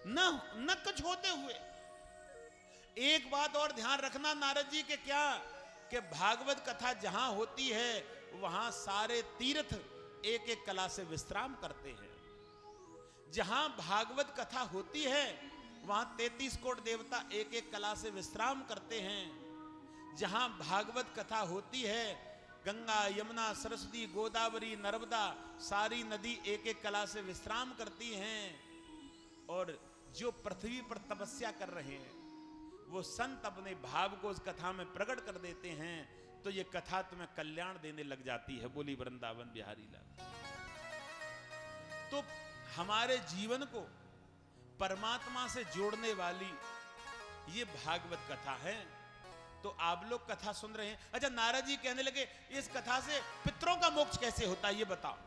न कुछ होते हुए। एक बात और ध्यान रखना नारद जी के, क्या कि भागवत कथा जहां होती है वहां सारे तीर्थ एक एक कला से विश्राम करते हैं। जहां भागवत कथा होती है वहां 33 कोट देवता एक एक कला से विश्राम करते हैं। जहां भागवत कथा होती है गंगा, यमुना, सरस्वती, गोदावरी, नर्मदा सारी नदी एक एक कला से विश्राम करती हैं। और जो पृथ्वी पर तपस्या कर रहे हैं वो संत अपने भाव को उस कथा में प्रकट कर देते हैं, तो ये कथा तुम्हें कल्याण देने लग जाती है। बोली वृंदावन बिहारी लाल। तो हमारे जीवन को परमात्मा से जोड़ने वाली ये भागवत कथा है। तो आप लोग कथा सुन रहे हैं। अच्छा, नारद जी कहने लगे इस कथा से पितरों का मोक्ष कैसे होता है ये बताओ।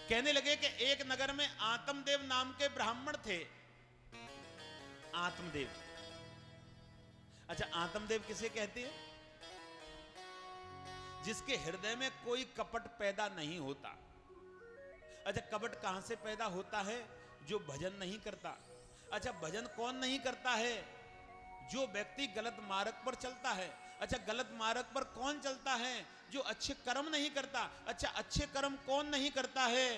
कहने लगे कि एक नगर में आत्मदेव नाम के ब्राह्मण थे। आत्मदेव, अच्छा आत्मदेव किसे कहते हैं? जिसके हृदय में कोई कपट पैदा नहीं होता। अच्छा, कपट कहां से पैदा होता है? जो भजन नहीं करता। अच्छा, भजन कौन नहीं करता है? जो व्यक्ति गलत मार्ग पर चलता है। अच्छा, गलत मार्ग पर कौन चलता है? जो अच्छे कर्म नहीं करता। अच्छा, अच्छे कर्म कौन नहीं करता है?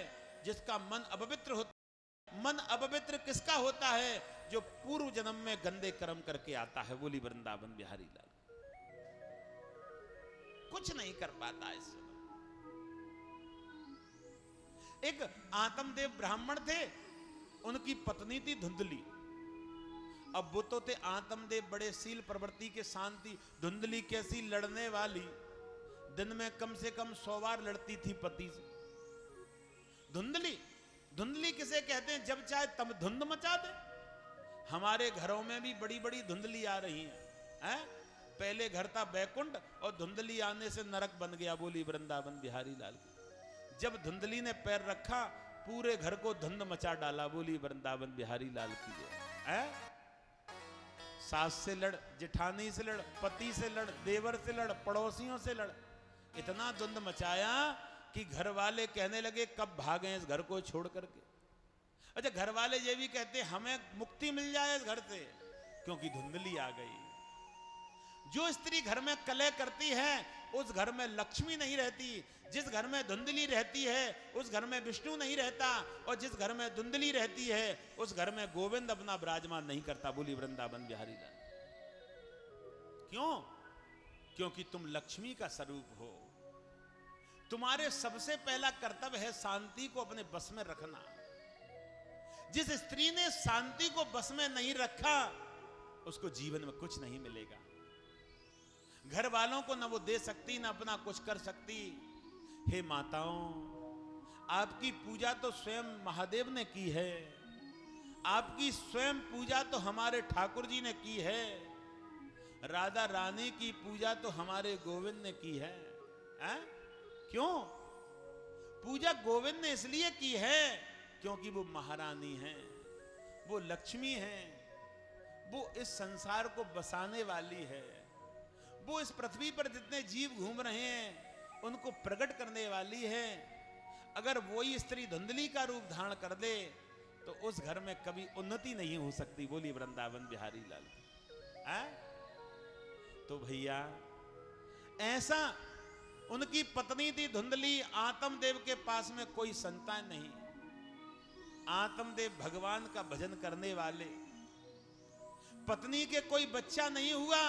जिसका मन अपवित्र होता। मन अपवित्र किसका होता है? जो पूर्व जन्म में गंदे कर्म करके आता है। बोली वृंदावन बिहारी लाल। कुछ नहीं कर पाता इस समय। एक आत्मदेव ब्राह्मण थे, उनकी पत्नी थी धुंधली। अब वो तो थे आत्मदेव बड़े शील प्रवृत्ति के शांति। धुंधली कैसी? लड़ने वाली। दिन में कम से कम 100 बार लड़ती थी पति से। धुंधली, धुंधली किसे कहते हैं? जब चाहे तब धुंध मचा दे। हमारे घरों में भी बड़ी बड़ी धुंधली आ रही हैं। पहले घर था बैकुंठ और धुंधली आने से नरक बन गया। बोली वृंदावन बिहारी लाल की। जब धुंधली ने पैर रखा पूरे घर को धुंध मचा डाला। बोली वृंदावन बिहारी लाल की जय। सास से लड़, जेठानी से लड़, पति से लड़, देवर से लड़, पड़ोसियों से लड़। इतना धुंध मचाया कि घर वाले कहने लगे कब भागें इस घर को छोड़ करके। अच्छा, घर वाले ये भी कहते हमें मुक्ति मिल जाए इस घर से, क्योंकि धुंधली आ गई। जो स्त्री घर में कलह करती है उस घर में लक्ष्मी नहीं रहती। जिस घर में धुंधली रहती है उस घर में विष्णु नहीं रहता, और जिस घर में धुंधली रहती है उस घर में गोविंद अपना विराजमान नहीं करता। बोली वृंदावन बिहारी लाल। क्यों? क्योंकि तुम लक्ष्मी का स्वरूप हो। तुम्हारे सबसे पहला कर्तव्य है शांति को अपने बस में रखना। जिस स्त्री ने शांति को बस में नहीं रखा उसको जीवन में कुछ नहीं मिलेगा। घर वालों को न वो दे सकती, न अपना कुछ कर सकती। हे माताओं, आपकी पूजा तो स्वयं महादेव ने की है। आपकी स्वयं पूजा तो हमारे ठाकुर जी ने की है। राधा रानी की पूजा तो हमारे गोविंद ने की है। क्यों? पूजा गोविंद ने इसलिए की है क्योंकि वो महारानी है, वो लक्ष्मी है, वो इस संसार को बसाने वाली है, वो इस पृथ्वी पर जितने जीव घूम रहे हैं उनको प्रकट करने वाली है। अगर वही स्त्री धुंधली का रूप धारण कर दे तो उस घर में कभी उन्नति नहीं हो सकती। बोली वृंदावन बिहारी लाल। तो भैया ऐसा उनकी पत्नी थी धुंधली। आत्मदेव के पास में कोई संतान नहीं। आत्मदेव भगवान का भजन करने वाले, पत्नी के कोई बच्चा नहीं हुआ।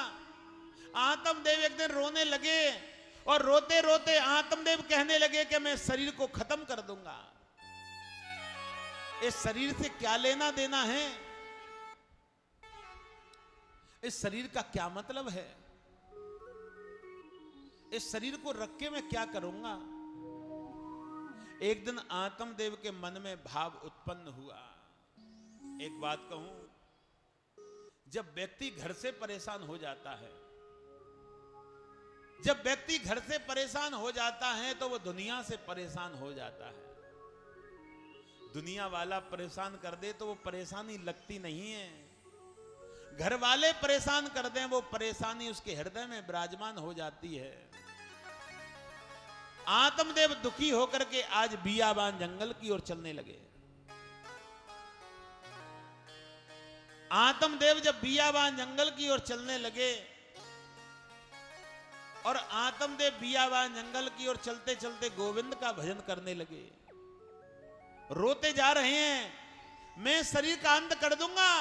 आत्मदेव एक दिन रोने लगे और रोते रोते आत्मदेव कहने लगे कि मैं शरीर को खत्म कर दूंगा। इस शरीर से क्या लेना देना है? इस शरीर का क्या मतलब है? इस शरीर को रख के मैं क्या करूंगा? एक दिन आत्मदेव के मन में भाव उत्पन्न हुआ। एक बात कहूं, जब व्यक्ति घर से परेशान हो जाता है, जब व्यक्ति घर से परेशान हो जाता है तो वो दुनिया से परेशान हो जाता है। दुनिया वाला परेशान कर दे तो वो परेशानी लगती नहीं है। घर वाले परेशान कर दें वो परेशानी उसके हृदय में विराजमान हो जाती है। आत्मदेव दुखी होकर के आज बियाबान जंगल की ओर चलने लगे। आत्मदेव जब बियाबान जंगल की ओर चलने लगे और आत्मदेव बियाबान जंगल की ओर चलते चलते गोविंद का भजन करने लगे। रोते जा रहे हैं, मैं शरीर का अंत कर दूंगा,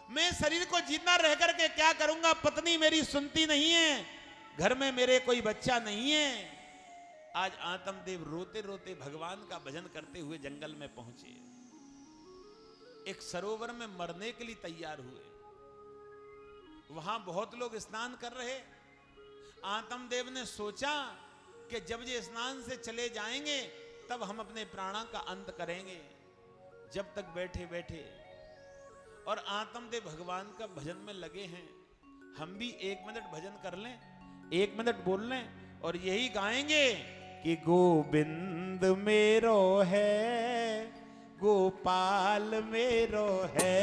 मैं शरीर को जिंदा रह करके क्या करूंगा? पत्नी मेरी सुनती नहीं है, घर में मेरे कोई बच्चा नहीं है। आज आत्मदेव रोते रोते भगवान का भजन करते हुए जंगल में पहुंचे। एक सरोवर में मरने के लिए तैयार हुए। वहां बहुत लोग स्नान कर रहे। आत्मदेव ने सोचा कि जब ये स्नान से चले जाएंगे तब हम अपने प्राणों का अंत करेंगे। जब तक बैठे बैठे और आत्मदेव भगवान का भजन में लगे हैं, हम भी 1 मिनट भजन कर लें, 1 मिनट बोल लें और यही गाएंगे कि गोविंद मेरो है, गोपाल मेरो है,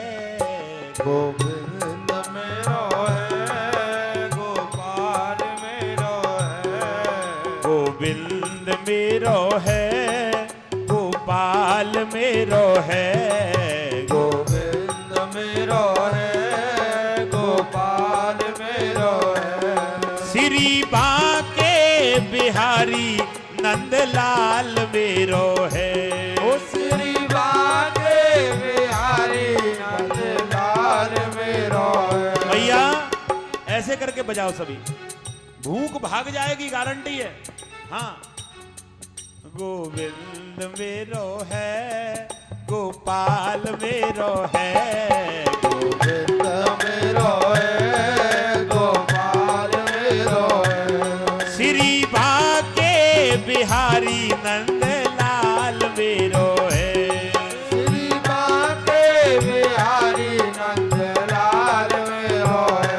गोविंद मेरो है, गोपाल मेरो है, गोविंद मेरो है, गोपाल मेरो है, गोविंद मेरो है, गोपाल मेरो है, श्री बांके बिहारी नंदलाल मेरो है। ओ श्री बांके बिहारी नंदलाल मेरो है। भैया ऐसे करके बजाओ सभी, भूख भाग जाएगी, गारंटी है। हाँ, गोविंद मेरो है, गोपाल मेरो है, गोविंद मेरो है, गोपाल मेरो है, श्री बांके बिहारी नंदलाल मेरो है, श्री बांके बिहारी नंदलाल मेरो है,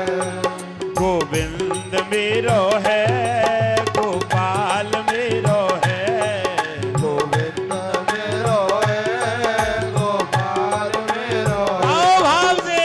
गोविंद मेरो है, गोपाल मेरो है, गोविंद मेरो है, गोपाल मेरो है। आओ भाव से।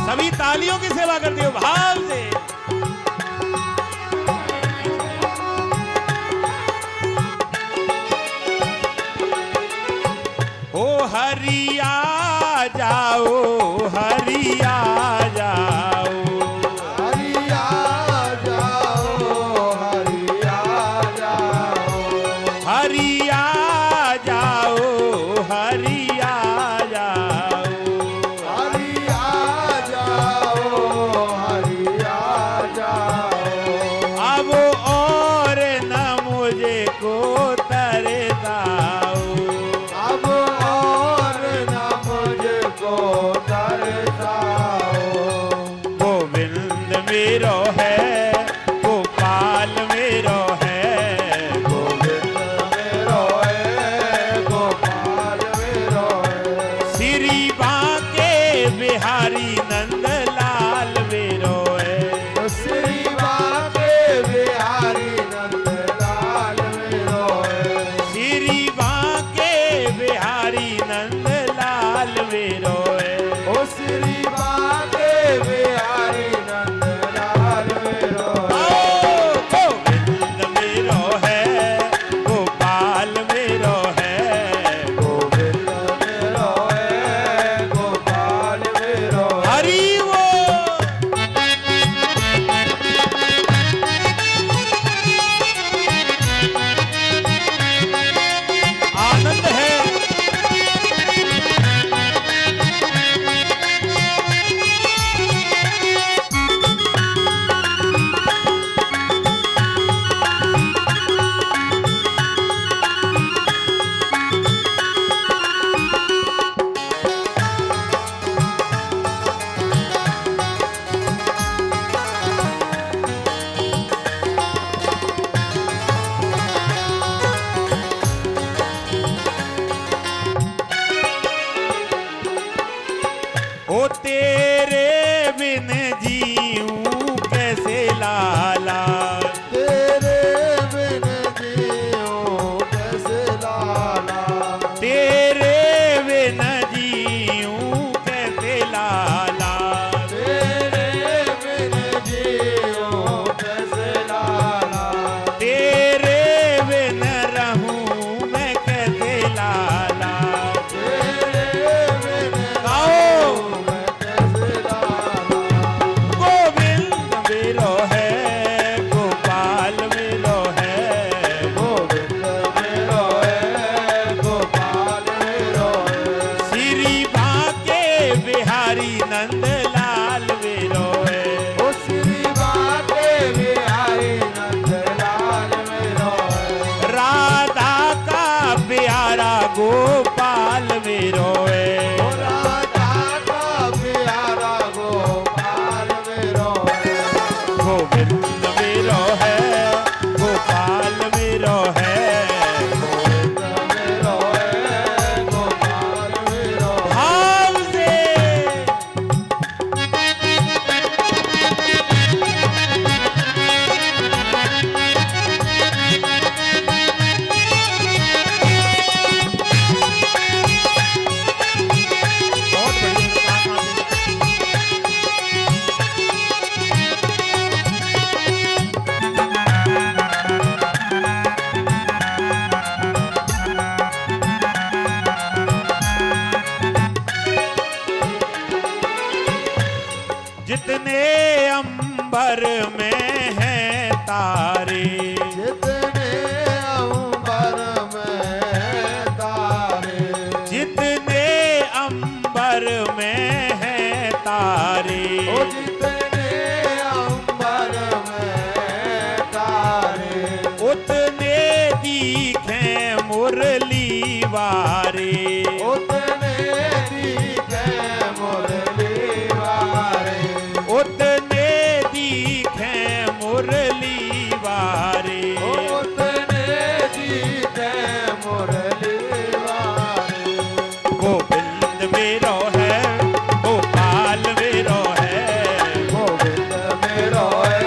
सभी तालियों की सेवा करते हो भाव से। ओ हरिया जाओ, हरिया जाओ, हरिया जाओ, हरिया जाओ, हरिया जाओ, हरिया जाओ, हरिया जाओ, हरिया जाओ, अब और न मुझे को तरसाओ, अब और न मुझको तरसाओ, गोविंद मेरो है, गोपाल मेरो है, गोविंद मेरो है, गोपाल मेरो है, श्री बांके बिहारी नंदलाल मेरो है, श्री बांके बिहारी नंदलाल मेरो है, श्री बांके बिहारी नंदलाल मेरो है, ओ श्री बांके बिहारी नंदलाल जितने अंबर में हैं तारे, जितने अंबर में तारे, जितने अंबर में हैं तारे, ओ जितने अंबर में तारे, उतने दिखे मुरली वारे, उतने दिखे मुरली वारे, उतने दिखे मुरली वारे, उतने दिखे मुरली वारे। गोविंद मेरो है, गोपाल मेरो है, गोविंद मेरो है,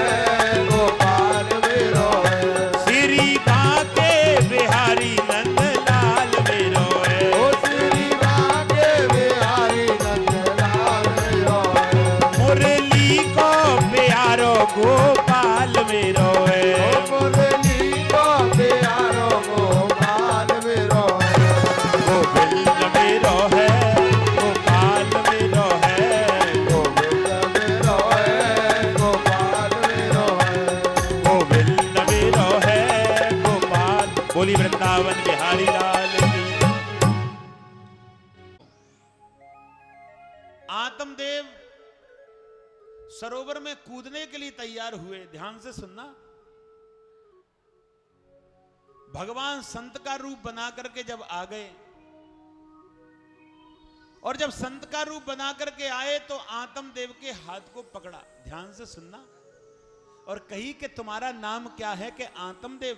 गोपाल मेरो है, श्री बांके बिहारी नंदलाल मेरो है, ओ श्री बांके बिहारी नंदलाल मेरो है, मुरली को प्यारो गोपाल मेरो है, ओ मुरली को प्यारो गोपाल मेरो है, गोविंद मेरो है, गोपाल मेरो है, गोविंद मेरो है, गोपाल मेरो है। गोविंद मेरो है, गोपाल। बोली वृंदावन बिहारी लाल की। आत्मदेव सरोवर में कूदने के लिए तैयार हुए। ध्यान से सुनना। भगवान संत का रूप बना करके जब आ गए और जब संत का रूप बना करके आए तो आत्मदेव के हाथ को पकड़ा। ध्यान से सुनना। और कही कि तुम्हारा नाम क्या है? कि आत्मदेव।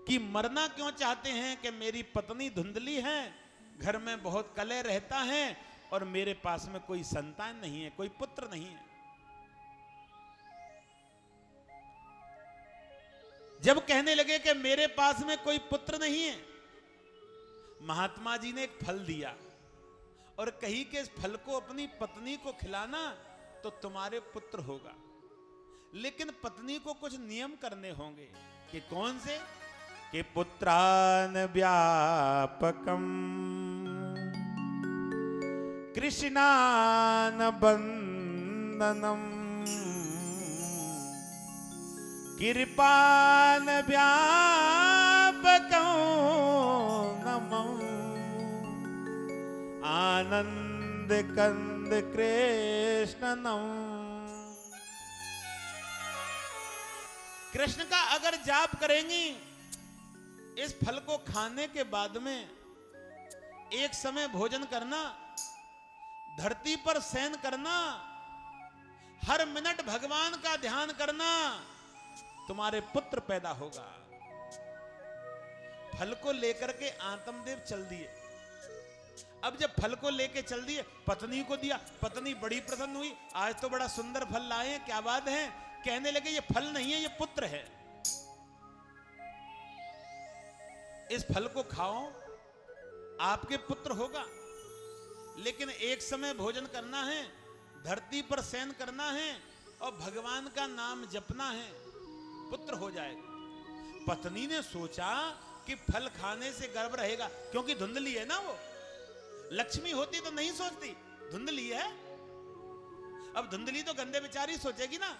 कि मरना क्यों चाहते हैं? कि मेरी पत्नी धुंधली है, घर में बहुत कलह रहता है और मेरे पास में कोई संतान नहीं है, कोई पुत्र नहीं है। जब कहने लगे कि मेरे पास में कोई पुत्र नहीं है, महात्मा जी ने एक फल दिया और कही कि इस फल को अपनी पत्नी को खिलाना तो तुम्हारे पुत्र होगा। लेकिन पत्नी को कुछ नियम करने होंगे। कि कौन से? कि पुत्रान व्यापकम कृष्णान बंदनम कृपान व्यापकं नमः आनंद कंद कृष्णनम। कृष्ण का अगर जाप करेंगी, इस फल को खाने के बाद में एक समय भोजन करना, धरती पर शयन करना, हर मिनट भगवान का ध्यान करना, तुम्हारे पुत्र पैदा होगा। फल को लेकर के आत्मदेव चल दिए। अब जब फल को लेके चल दिए, पत्नी को दिया। पत्नी बड़ी प्रसन्न हुई, आज तो बड़ा सुंदर फल लाए हैं, क्या बात है? कहने लगे ये फल नहीं है, ये पुत्र है। इस फल को खाओ, आपके पुत्र होगा। लेकिन एक समय भोजन करना है, धरती पर शयन करना है और भगवान का नाम जपना है, पुत्र हो जाएगा। पत्नी ने सोचा कि फल खाने से गर्भ रहेगा, क्योंकि धुंधली है ना वो। लक्ष्मी होती तो नहीं सोचती, धुंधली है। अब धुंधली तो गंदे बेचारी सोचेगी ना।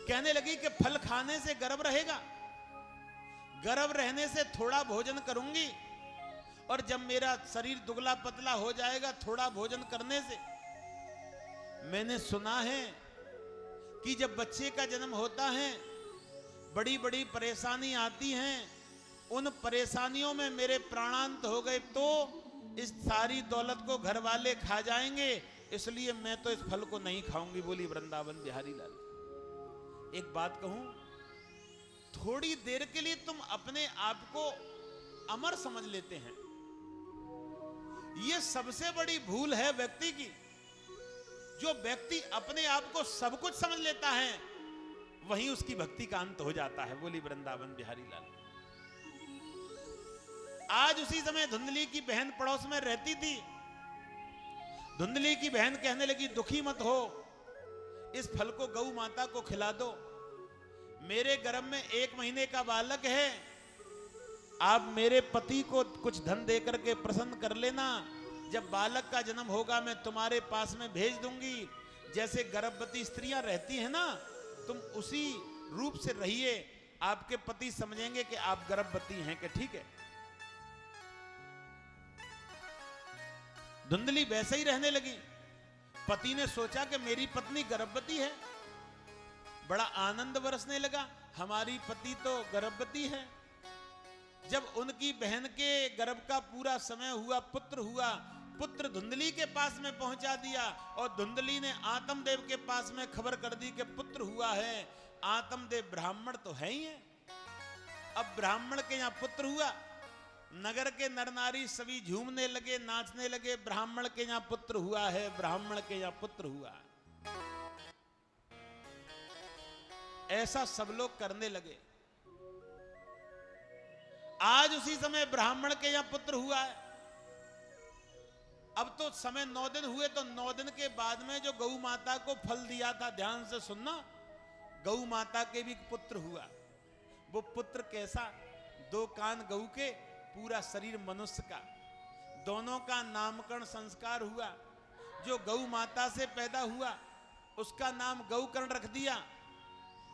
कहने लगी कि फल खाने से गर्भ रहेगा, गर्भ रहने से थोड़ा भोजन करूंगी और जब मेरा शरीर दुबला पतला हो जाएगा थोड़ा भोजन करने से। मैंने सुना है कि जब बच्चे का जन्म होता है बड़ी बड़ी परेशानी आती हैं, उन परेशानियों में मेरे प्राणांत हो गए तो इस सारी दौलत को घर वाले खा जाएंगे, इसलिए मैं तो इस फल को नहीं खाऊंगी। बोली वृंदावन बिहारी लाल। एक बात कहूं, थोड़ी देर के लिए तुम अपने आप को अमर समझ लेते हैं, यह सबसे बड़ी भूल है व्यक्ति की। जो व्यक्ति अपने आप को सब कुछ समझ लेता है वहीं उसकी भक्ति का अंत हो जाता है। बोली वृंदावन बिहारी लाल। आज उसी समय धुंधली की बहन पड़ोस में रहती थी। धुंधली की बहन कहने लगी, दुखी मत हो, इस फल को गौ माता को खिला दो। मेरे गर्भ में 1 महीने का बालक है, आप मेरे पति को कुछ धन दे करके प्रसन्न कर लेना। जब बालक का जन्म होगा मैं तुम्हारे पास में भेज दूंगी, जैसे गर्भवती स्त्रियां रहती हैं ना, तुम उसी रूप से रहिए, आपके पति समझेंगे कि आप गर्भवती हैं कि ठीक है। धुंधली वैसे ही रहने लगी। पति ने सोचा कि मेरी पत्नी गर्भवती है, बड़ा आनंद बरसने लगा, हमारी पति तो गर्भवती है। जब उनकी बहन के गर्भ का पूरा समय हुआ, पुत्र हुआ, पुत्र धुंधली के पास में पहुंचा दिया और धुंधली ने आत्मदेव के पास में खबर कर दी कि पुत्र हुआ है। आत्मदेव ब्राह्मण तो है ही है, अब ब्राह्मण के यहां पुत्र हुआ, नगर के नर नारी सभी झूमने लगे, नाचने लगे, ब्राह्मण के यहां पुत्र हुआ है, ब्राह्मण के यहां पुत्र हुआ। ऐसा सब लोग करने लगे। आज उसी समय ब्राह्मण के यहां पुत्र हुआ है। अब तो समय 9 दिन हुए, तो 9 दिन के बाद में जो गौ माता को फल दिया था, ध्यान से सुनना, गौ माता के भी पुत्र हुआ। वो पुत्र कैसा? 2 कान गऊ के, पूरा शरीर मनुष्य का, दोनों का नामकरण संस्कार हुआ। जो गौ माता से पैदा हुआ उसका नाम गौकर्ण रख दिया,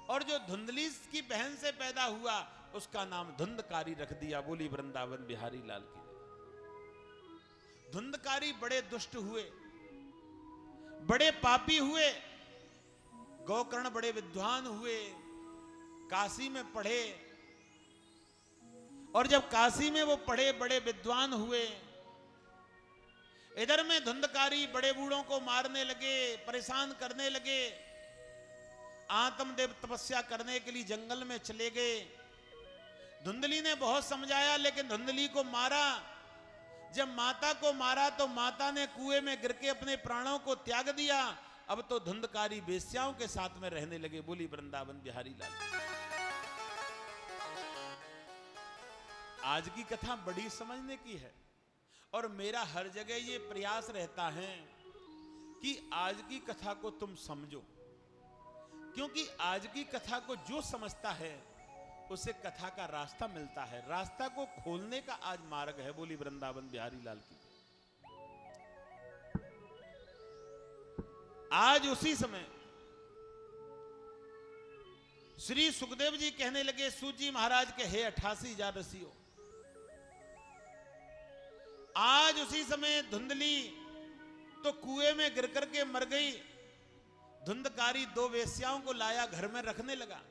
और जो धुंधली की बहन से पैदा हुआ उसका नाम धुंधकारी रख दिया। बोली वृंदावन बिहारी लाल की जय। धुंधकारी बड़े दुष्ट हुए, बड़े पापी हुए। गौकर्ण बड़े विद्वान हुए, काशी में पढ़े, और जब काशी में वो पढ़े, बड़े विद्वान हुए। इधर में धुंधकारी बड़े बूढ़ों को मारने लगे, परेशान करने लगे। आत्मदेव तपस्या करने के लिए जंगल में चले गए। धुंधली ने बहुत समझाया, लेकिन धुंधली को मारा। जब माता को मारा तो माता ने कुएं में गिर के अपने प्राणों को त्याग दिया। अब तो धुंधकारी वेश्याओं के साथ में रहने लगे। बोली वृंदावन बिहारी लाल। आज की कथा बड़ी समझने की है, और मेरा हर जगह ये प्रयास रहता है कि आज की कथा को तुम समझो, क्योंकि आज की कथा को जो समझता है उसे कथा का रास्ता मिलता है। रास्ता को खोलने का आज मार्ग है। बोली वृंदावन बिहारी लाल की। आज उसी समय श्री सुखदेव जी कहने लगे सूत जी महाराज के, हे 88,000 ऋषियों, आज उसी समय धुंधली तो कुएं में गिर करके मर गई। धुंधकारी 2 वेश्याओं को लाया, घर में रखने लगा।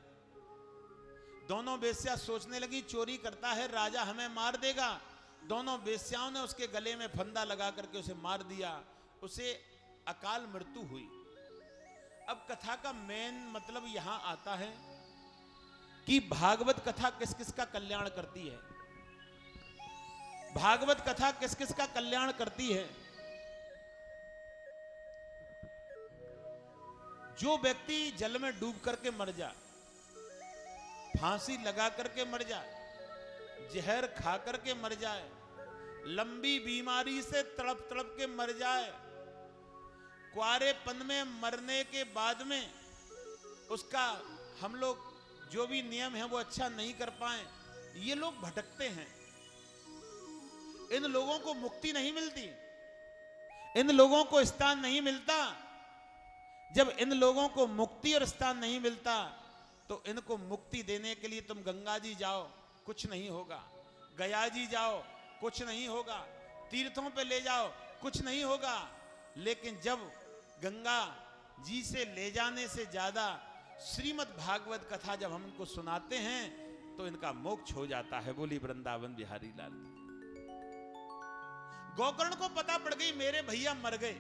दोनों वेश्या सोचने लगी चोरी करता है, राजा हमें मार देगा। दोनों वेश्याओं ने उसके गले में फंदा लगा करके उसे मार दिया। उसे अकाल मृत्यु हुई। अब कथा का मेन मतलब यहां आता है कि भागवत कथा किस किस का कल्याण करती है। भागवत कथा किस किस का कल्याण करती है? जो व्यक्ति जल में डूब करके मर जाए, फांसी लगा करके मर जाए, जहर खा करके मर जाए, लंबी बीमारी से तड़प तड़प के मर जाए, कुआरेपन में मरने के बाद में उसका हम लोग जो भी नियम है वो अच्छा नहीं कर पाए, ये लोग भटकते हैं। इन लोगों को मुक्ति नहीं मिलती, इन लोगों को स्थान नहीं मिलता। जब इन लोगों को मुक्ति और स्थान नहीं मिलता तो इनको मुक्ति देने के लिए तुम गंगा जी जाओ, कुछ नहीं होगा। गया जी जाओ, कुछ नहीं होगा। तीर्थों पे ले जाओ, कुछ नहीं होगा। लेकिन जब गंगा जी से ले जाने से ज्यादा श्रीमद् भागवत कथा जब हम इनको सुनाते हैं तो इनका मोक्ष हो जाता है। बोली वृंदावन बिहारी लाल की। गोकर्ण को पता पड़ गई मेरे भैया मर गए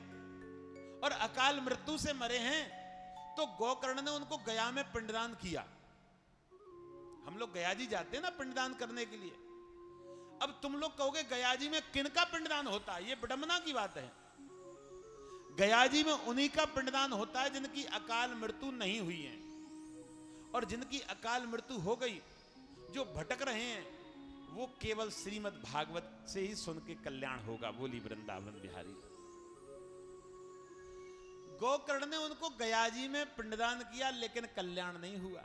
और अकाल मृत्यु से मरे हैं, तो गोकर्ण ने उनको गया में पिंडदान किया। हम लोग गया जी जाते हैं ना पिंडदान करने के लिए। अब तुम लोग कहोगे गया जी में किनका पिंडदान होता है? ये विडंबना की बात है। गया जी में उन्हीं का पिंडदान होता है जिनकी अकाल मृत्यु नहीं हुई है, और जिनकी अकाल मृत्यु हो गई, जो भटक रहे हैं, वो केवल श्रीमद् भागवत से ही सुन के कल्याण होगा। बोली वृंदावन बिहारी। गोकर्ण ने उनको गया जी में पिंडदान किया, लेकिन कल्याण नहीं हुआ।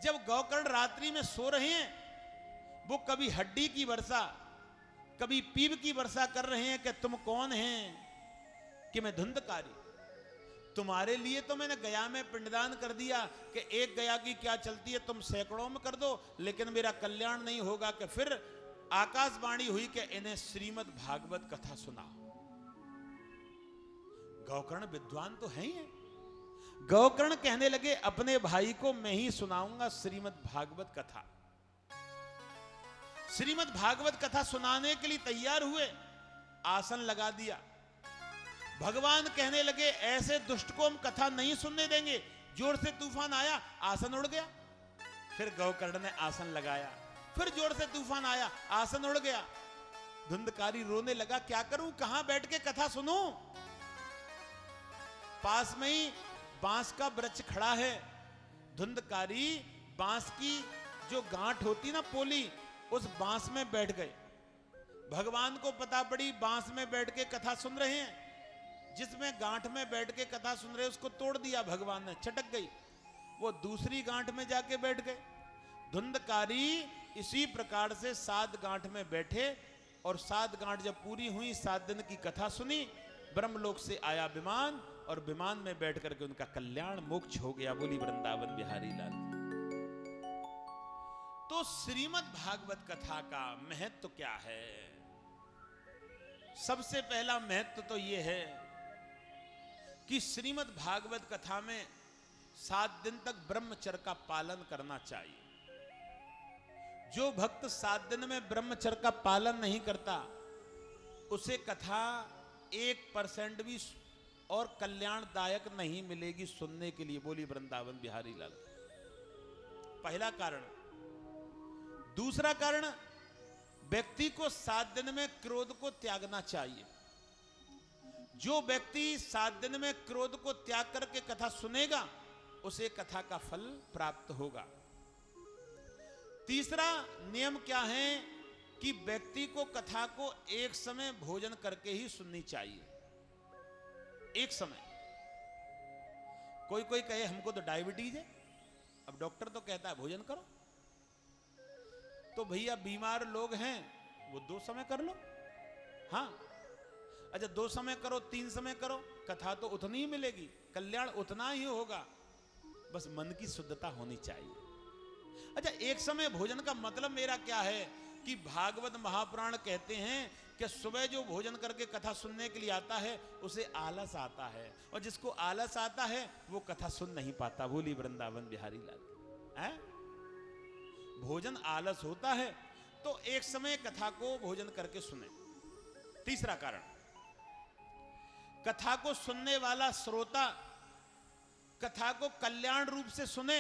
जब गोकर्ण रात्रि में सो रहे हैं, वो कभी हड्डी की वर्षा, कभी पीप की वर्षा कर रहे हैं कि तुम कौन हैं कि मैं धुंधकारी। तुम्हारे लिए तो मैंने गया में पिंडदान कर दिया कि एक गया की क्या चलती है, तुम सैकड़ों में कर दो, लेकिन मेरा कल्याण नहीं होगा। कि फिर आकाशवाणी हुई कि इन्हें श्रीमद् भागवत कथा सुनाओ। गौकर्ण विद्वान तो है ही है। गौकर्ण कहने लगे अपने भाई को मैं ही सुनाऊंगा श्रीमद् भागवत कथा। श्रीमद् भागवत कथा सुनाने के लिए तैयार हुए, आसन लगा दिया। भगवान कहने लगे ऐसे दुष्ट को हम कथा नहीं सुनने देंगे। जोर से तूफान आया, आसन उड़ गया। फिर गौकर्ण ने आसन लगाया, फिर जोर से तूफान आया, आसन उड़ गया। धुंधकारी रोने लगा, क्या करूं, कहां बैठ के कथा सुनूं। पास में ही बांस का वृक्ष खड़ा है। धुंधकारी बांस की जो गांठ होती ना, पोली, उस बांस में बैठ गए। भगवान को पता पड़ी बांस में बैठ के कथा सुन रहे हैं। जिसमें गांठ में बैठ के कथा सुन रहे उसको तोड़ दिया भगवान ने, छटक गई। वो दूसरी गांठ में जाके बैठ गए। धुंधकारी इसी प्रकार से 7 गांठ में बैठे और 7 गांठ जब पूरी हुई, 7 दिन की कथा सुनी। ब्रह्मलोक से आया विमान और विमान में बैठ करके उनका कल्याण मोक्ष हो गया। बोली वृंदावन बिहारी लाल। तो श्रीमद् भागवत कथा का महत्व क्या है? सबसे पहला महत्व तो यह है कि श्रीमद् भागवत कथा में 7 दिन तक ब्रह्मचर्य का पालन करना चाहिए। जो भक्त 7 दिन में ब्रह्मचर्य का पालन नहीं करता, उसे कथा 1% भी और कल्याणदायक नहीं मिलेगी सुनने के लिए। बोली वृंदावन बिहारी लाल। पहला कारण। दूसरा कारण, व्यक्ति को 7 दिन में क्रोध को त्यागना चाहिए। जो व्यक्ति 7 दिन में क्रोध को त्याग करके कथा सुनेगा, उसे कथा का फल प्राप्त होगा। तीसरा नियम क्या है कि व्यक्ति को कथा को एक समय भोजन करके ही सुननी चाहिए। एक समय। कोई कोई कहे हमको तो डायबिटीज है, अब डॉक्टर तो कहता है भोजन करो। तो भैया बीमार लोग हैं, वो 2 समय कर लो। हाँ, अच्छा 2 समय करो, 3 समय करो, कथा तो उतनी ही मिलेगी, कल्याण उतना ही होगा। बस मन की शुद्धता होनी चाहिए। अच्छा, एक समय भोजन का मतलब मेरा क्या है कि भागवत महापुराण कहते हैं कि सुबह जो भोजन करके कथा सुनने के लिए आता है उसे आलस आता है, और जिसको आलस आता है वो कथा सुन नहीं पाता। बोली वृंदावन बिहारी लाल। है भोजन आलस होता है, तो एक समय कथा को भोजन करके सुने। तीसरा कारण, कथा को सुनने वाला श्रोता कथा को कल्याण रूप से सुने।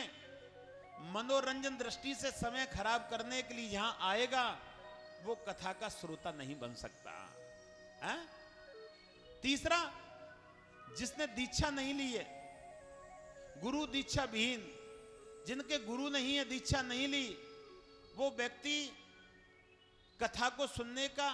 मनोरंजन दृष्टि से समय खराब करने के लिए जहां आएगा, वो कथा का श्रोता नहीं बन सकता है? तीसरा, जिसने दीक्षा नहीं ली है, गुरु दीक्षा विहीन, जिनके गुरु नहीं है, दीक्षा नहीं ली, वो व्यक्ति कथा को सुनने का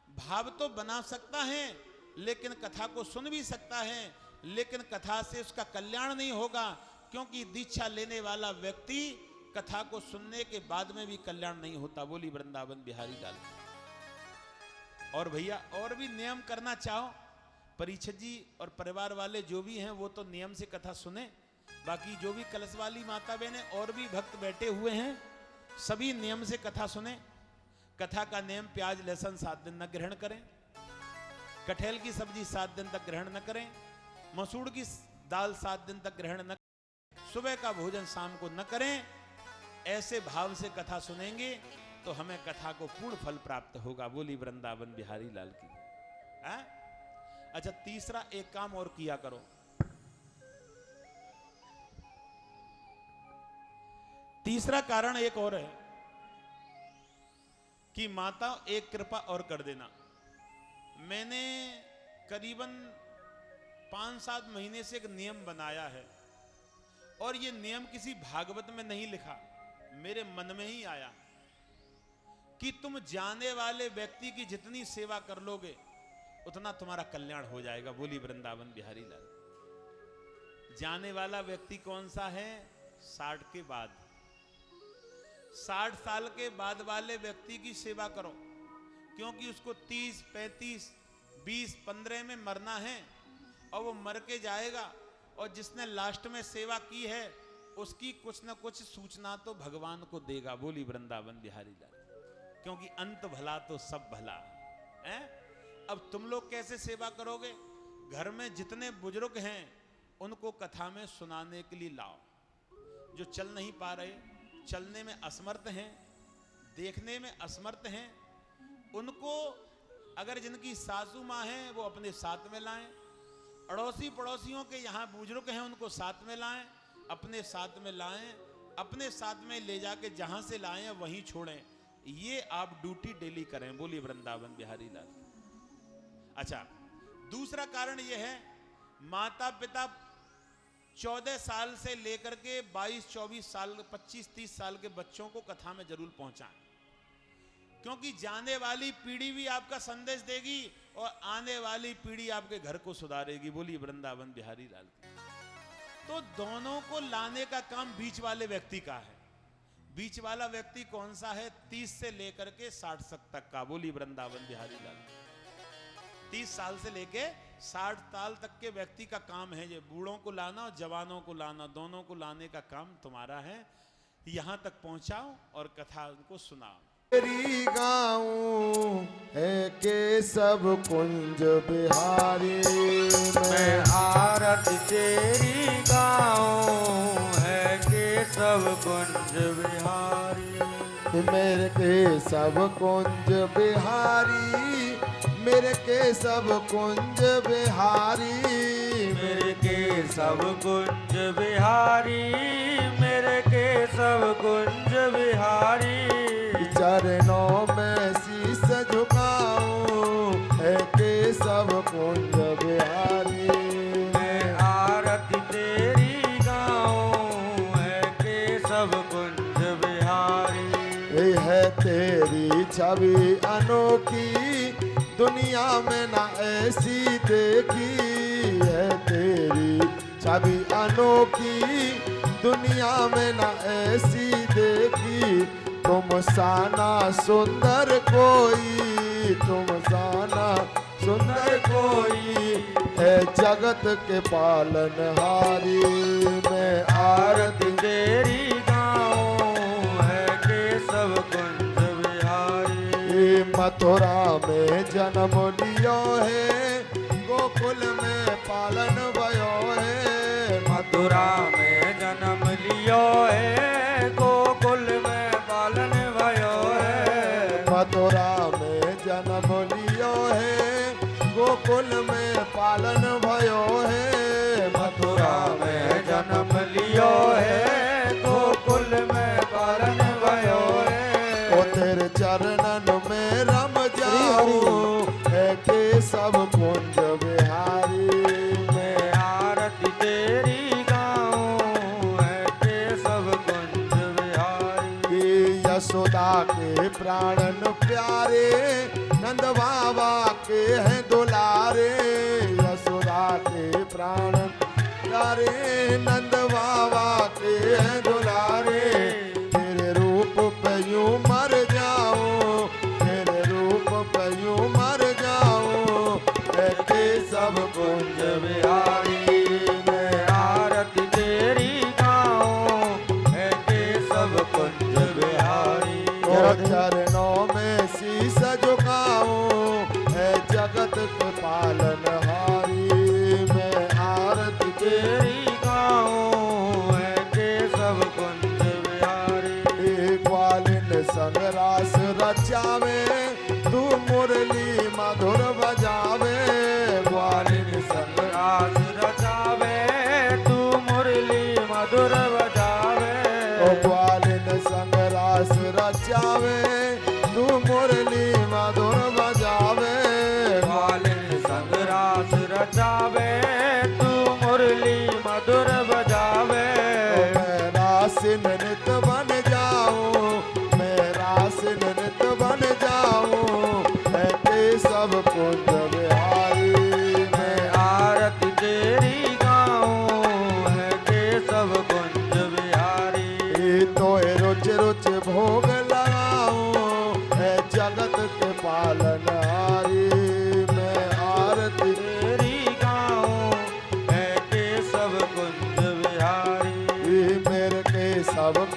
भाव तो बना सकता है, लेकिन कथा को सुन भी सकता है, लेकिन कथा से उसका कल्याण नहीं होगा। क्योंकि दीक्षा लेने वाला व्यक्ति कथा को सुनने के बाद में भी कल्याण नहीं होता। बोली वृंदावन बिहारी लाल। और भैया और भी नियम करना चाहो, परीक्षित जी और परिवार वाले जो भी हैं वो तो नियम से कथा सुने। बाकी जो भी कलश वाली माता बहने और भी भक्त बैठे हुए हैं, सभी नियम से कथा सुने। कथा का नियम, प्याज लहसुन 7 दिन न ग्रहण करें, कटहल की सब्जी 7 दिन तक ग्रहण न करें, मसूर की दाल 7 दिन तक ग्रहण न, सुबह का भोजन शाम को न करें। ऐसे भाव से कथा सुनेंगे तो हमें कथा को पूर्ण फल प्राप्त होगा। बोली वृंदावन बिहारी लाल की। अच्छा, तीसरा एक काम और किया करो। तीसरा कारण एक और है कि माता एक कृपा और कर देना। मैंने करीबन 5-7 महीने से एक नियम बनाया है, और ये नियम किसी भागवत में नहीं लिखा, मेरे मन में ही आया कि तुम जाने वाले व्यक्ति की जितनी सेवा कर लोगे उतना तुम्हारा कल्याण हो जाएगा। बोली वृंदावन बिहारी लाल। जाने वाला व्यक्ति कौन सा है? 60 के बाद। 60 साल के बाद वाले व्यक्ति की सेवा करो। क्योंकि उसको 30, 35, 20, 15 में मरना है और वो मर के जाएगा, और जिसने लास्ट में सेवा की है उसकी कुछ न कुछ सूचना तो भगवान को देगा। बोली वृंदावन बिहारी लाल, क्योंकि अंत भला तो सब भला है। अब तुम लोग कैसे सेवा करोगे? घर में जितने बुजुर्ग हैं उनको कथा में सुनाने के लिए लाओ। जो चल नहीं पा रहे, चलने में असमर्थ हैं, देखने में असमर्थ हैं, उनको अगर जिनकी सासू माँ हैं वो अपने साथ में लाएं। अड़ोसी पड़ोसियों के यहाँ बुजुर्ग हैं उनको साथ में लाएं, अपने साथ में लाएं, अपने साथ में ले जाके जहां से लाएं वहीं छोड़ें। ये आप ड्यूटी डेली करें। बोलिए वृंदावन बिहारी लाल। अच्छा, दूसरा कारण यह है, माता पिता 14 साल से लेकर के 22, 24 साल, 25, 30 साल के बच्चों को कथा में जरूर पहुंचाएं, क्योंकि जाने वाली पीढ़ी भी आपका संदेश देगी और आने वाली पीढ़ी आपके घर को सुधारेगी। बोलिए वृंदावन बिहारी लाल। तो दोनों को लाने का काम बीच वाले व्यक्ति का है। बीच वाला व्यक्ति कौन सा है? 30 से लेकर के 60 तक का। बोलिए वृंदावन बिहारी लाल। 30 साल से लेके 60 साल तक के व्यक्ति का काम है ये बूढ़ों को लाना और जवानों को लाना, दोनों को लाने का काम तुम्हारा है। यहां तक पहुंचाओ और कथा उनको सुनाओ। तेरी गाऊं है के सब कुंज बिहारी, मैं आरती तेरी गाऊं है के सब कुंज बिहारी। मेरे के सब कुंज बिहारी, मेरे के सब कुंज बिहारी, मेरे के सब कुंज बिहारी, मेरे के सब कुंज बिहारी। चरणों में शीश झुकाऊं है के सब कुंज बिहारी। मैं आरती तेरी गाऊं है के सब कुंज बिहारी। ये है तेरी छवि अनोखी, दुनिया में ना ऐसी देखी है। तेरी छवि अनोखी, दुनिया में ना ऐसी देखी। तुम साना सुंदर कोई, तुम साना सुंदर कोई है जगत के पालनहारी। मैं आरती तेरी गाऊं है के सब कुंज बिहारी। मथुरा में जन्म लियो है, गोकुल में पालन भयो है। मथुरा में जन्म लियो है, गोकुल में पालन भयो है। मथुरा में जन्म लियो है, गोकुल में पालन भयो है। मथुरा में जन्म लियो है, गोकुल में पालन भयो है। ओ तेरे चरणन में रम जाऊं है के सब कुंज बिहारी। मैं आरती तेरी गाऊं है के सब कुंज बिहारी। यशोदा के प्राणन प्यारे, नंद बाबा के हैं दुलारे। यशोदा के प्राणन प्यारे, नंद बाबा के हैं दुलारे। तेरे रूप पे यूं मर जाऊं, तेरे रूप पे यूं मर जाऊं है के सब कुंज बिहारी। मैं आरती तेरी गाऊं है के सब कुंज बिहारी। तेरे चरणों में शीश झुकाऊं है जगत के पालनहारी। मैं आरती तेरी गाऊं है के सब कुंज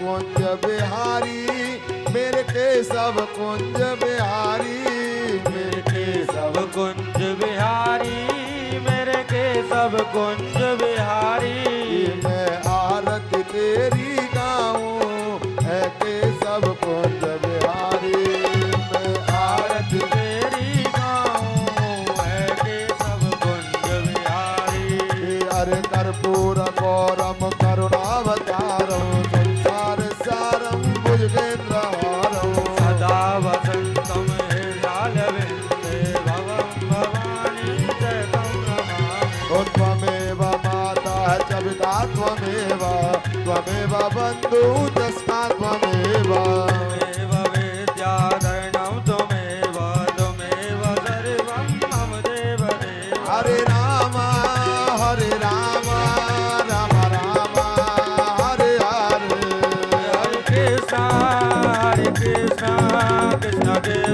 कुंज बिहारी मेरे केशव कुंज बिहारी मेरे केशव कुंज बिहारी मेरे केशव कुंज बिहारी मैं आरती तेरी गाऊं है केशव कुंज बिहारी मैं आरती तेरी गाऊं है केशव कुंज बिहारी अरे कर्पूर गौरम करुणावतारम संसार सारम भुजगेन्द्रहारम सदा वसंतम हृदयालविंदे भवं भवानी जयतं नमामि त्वमेव माता च पिता त्वमेव बन्धु जस्मा त्वमेव त्वमेव विद्याधरणं त्वमेव सर्वं मम देवदेव हरे राम राम राम हरे हरे हरे कृष्णा कृष्ण कृष्ण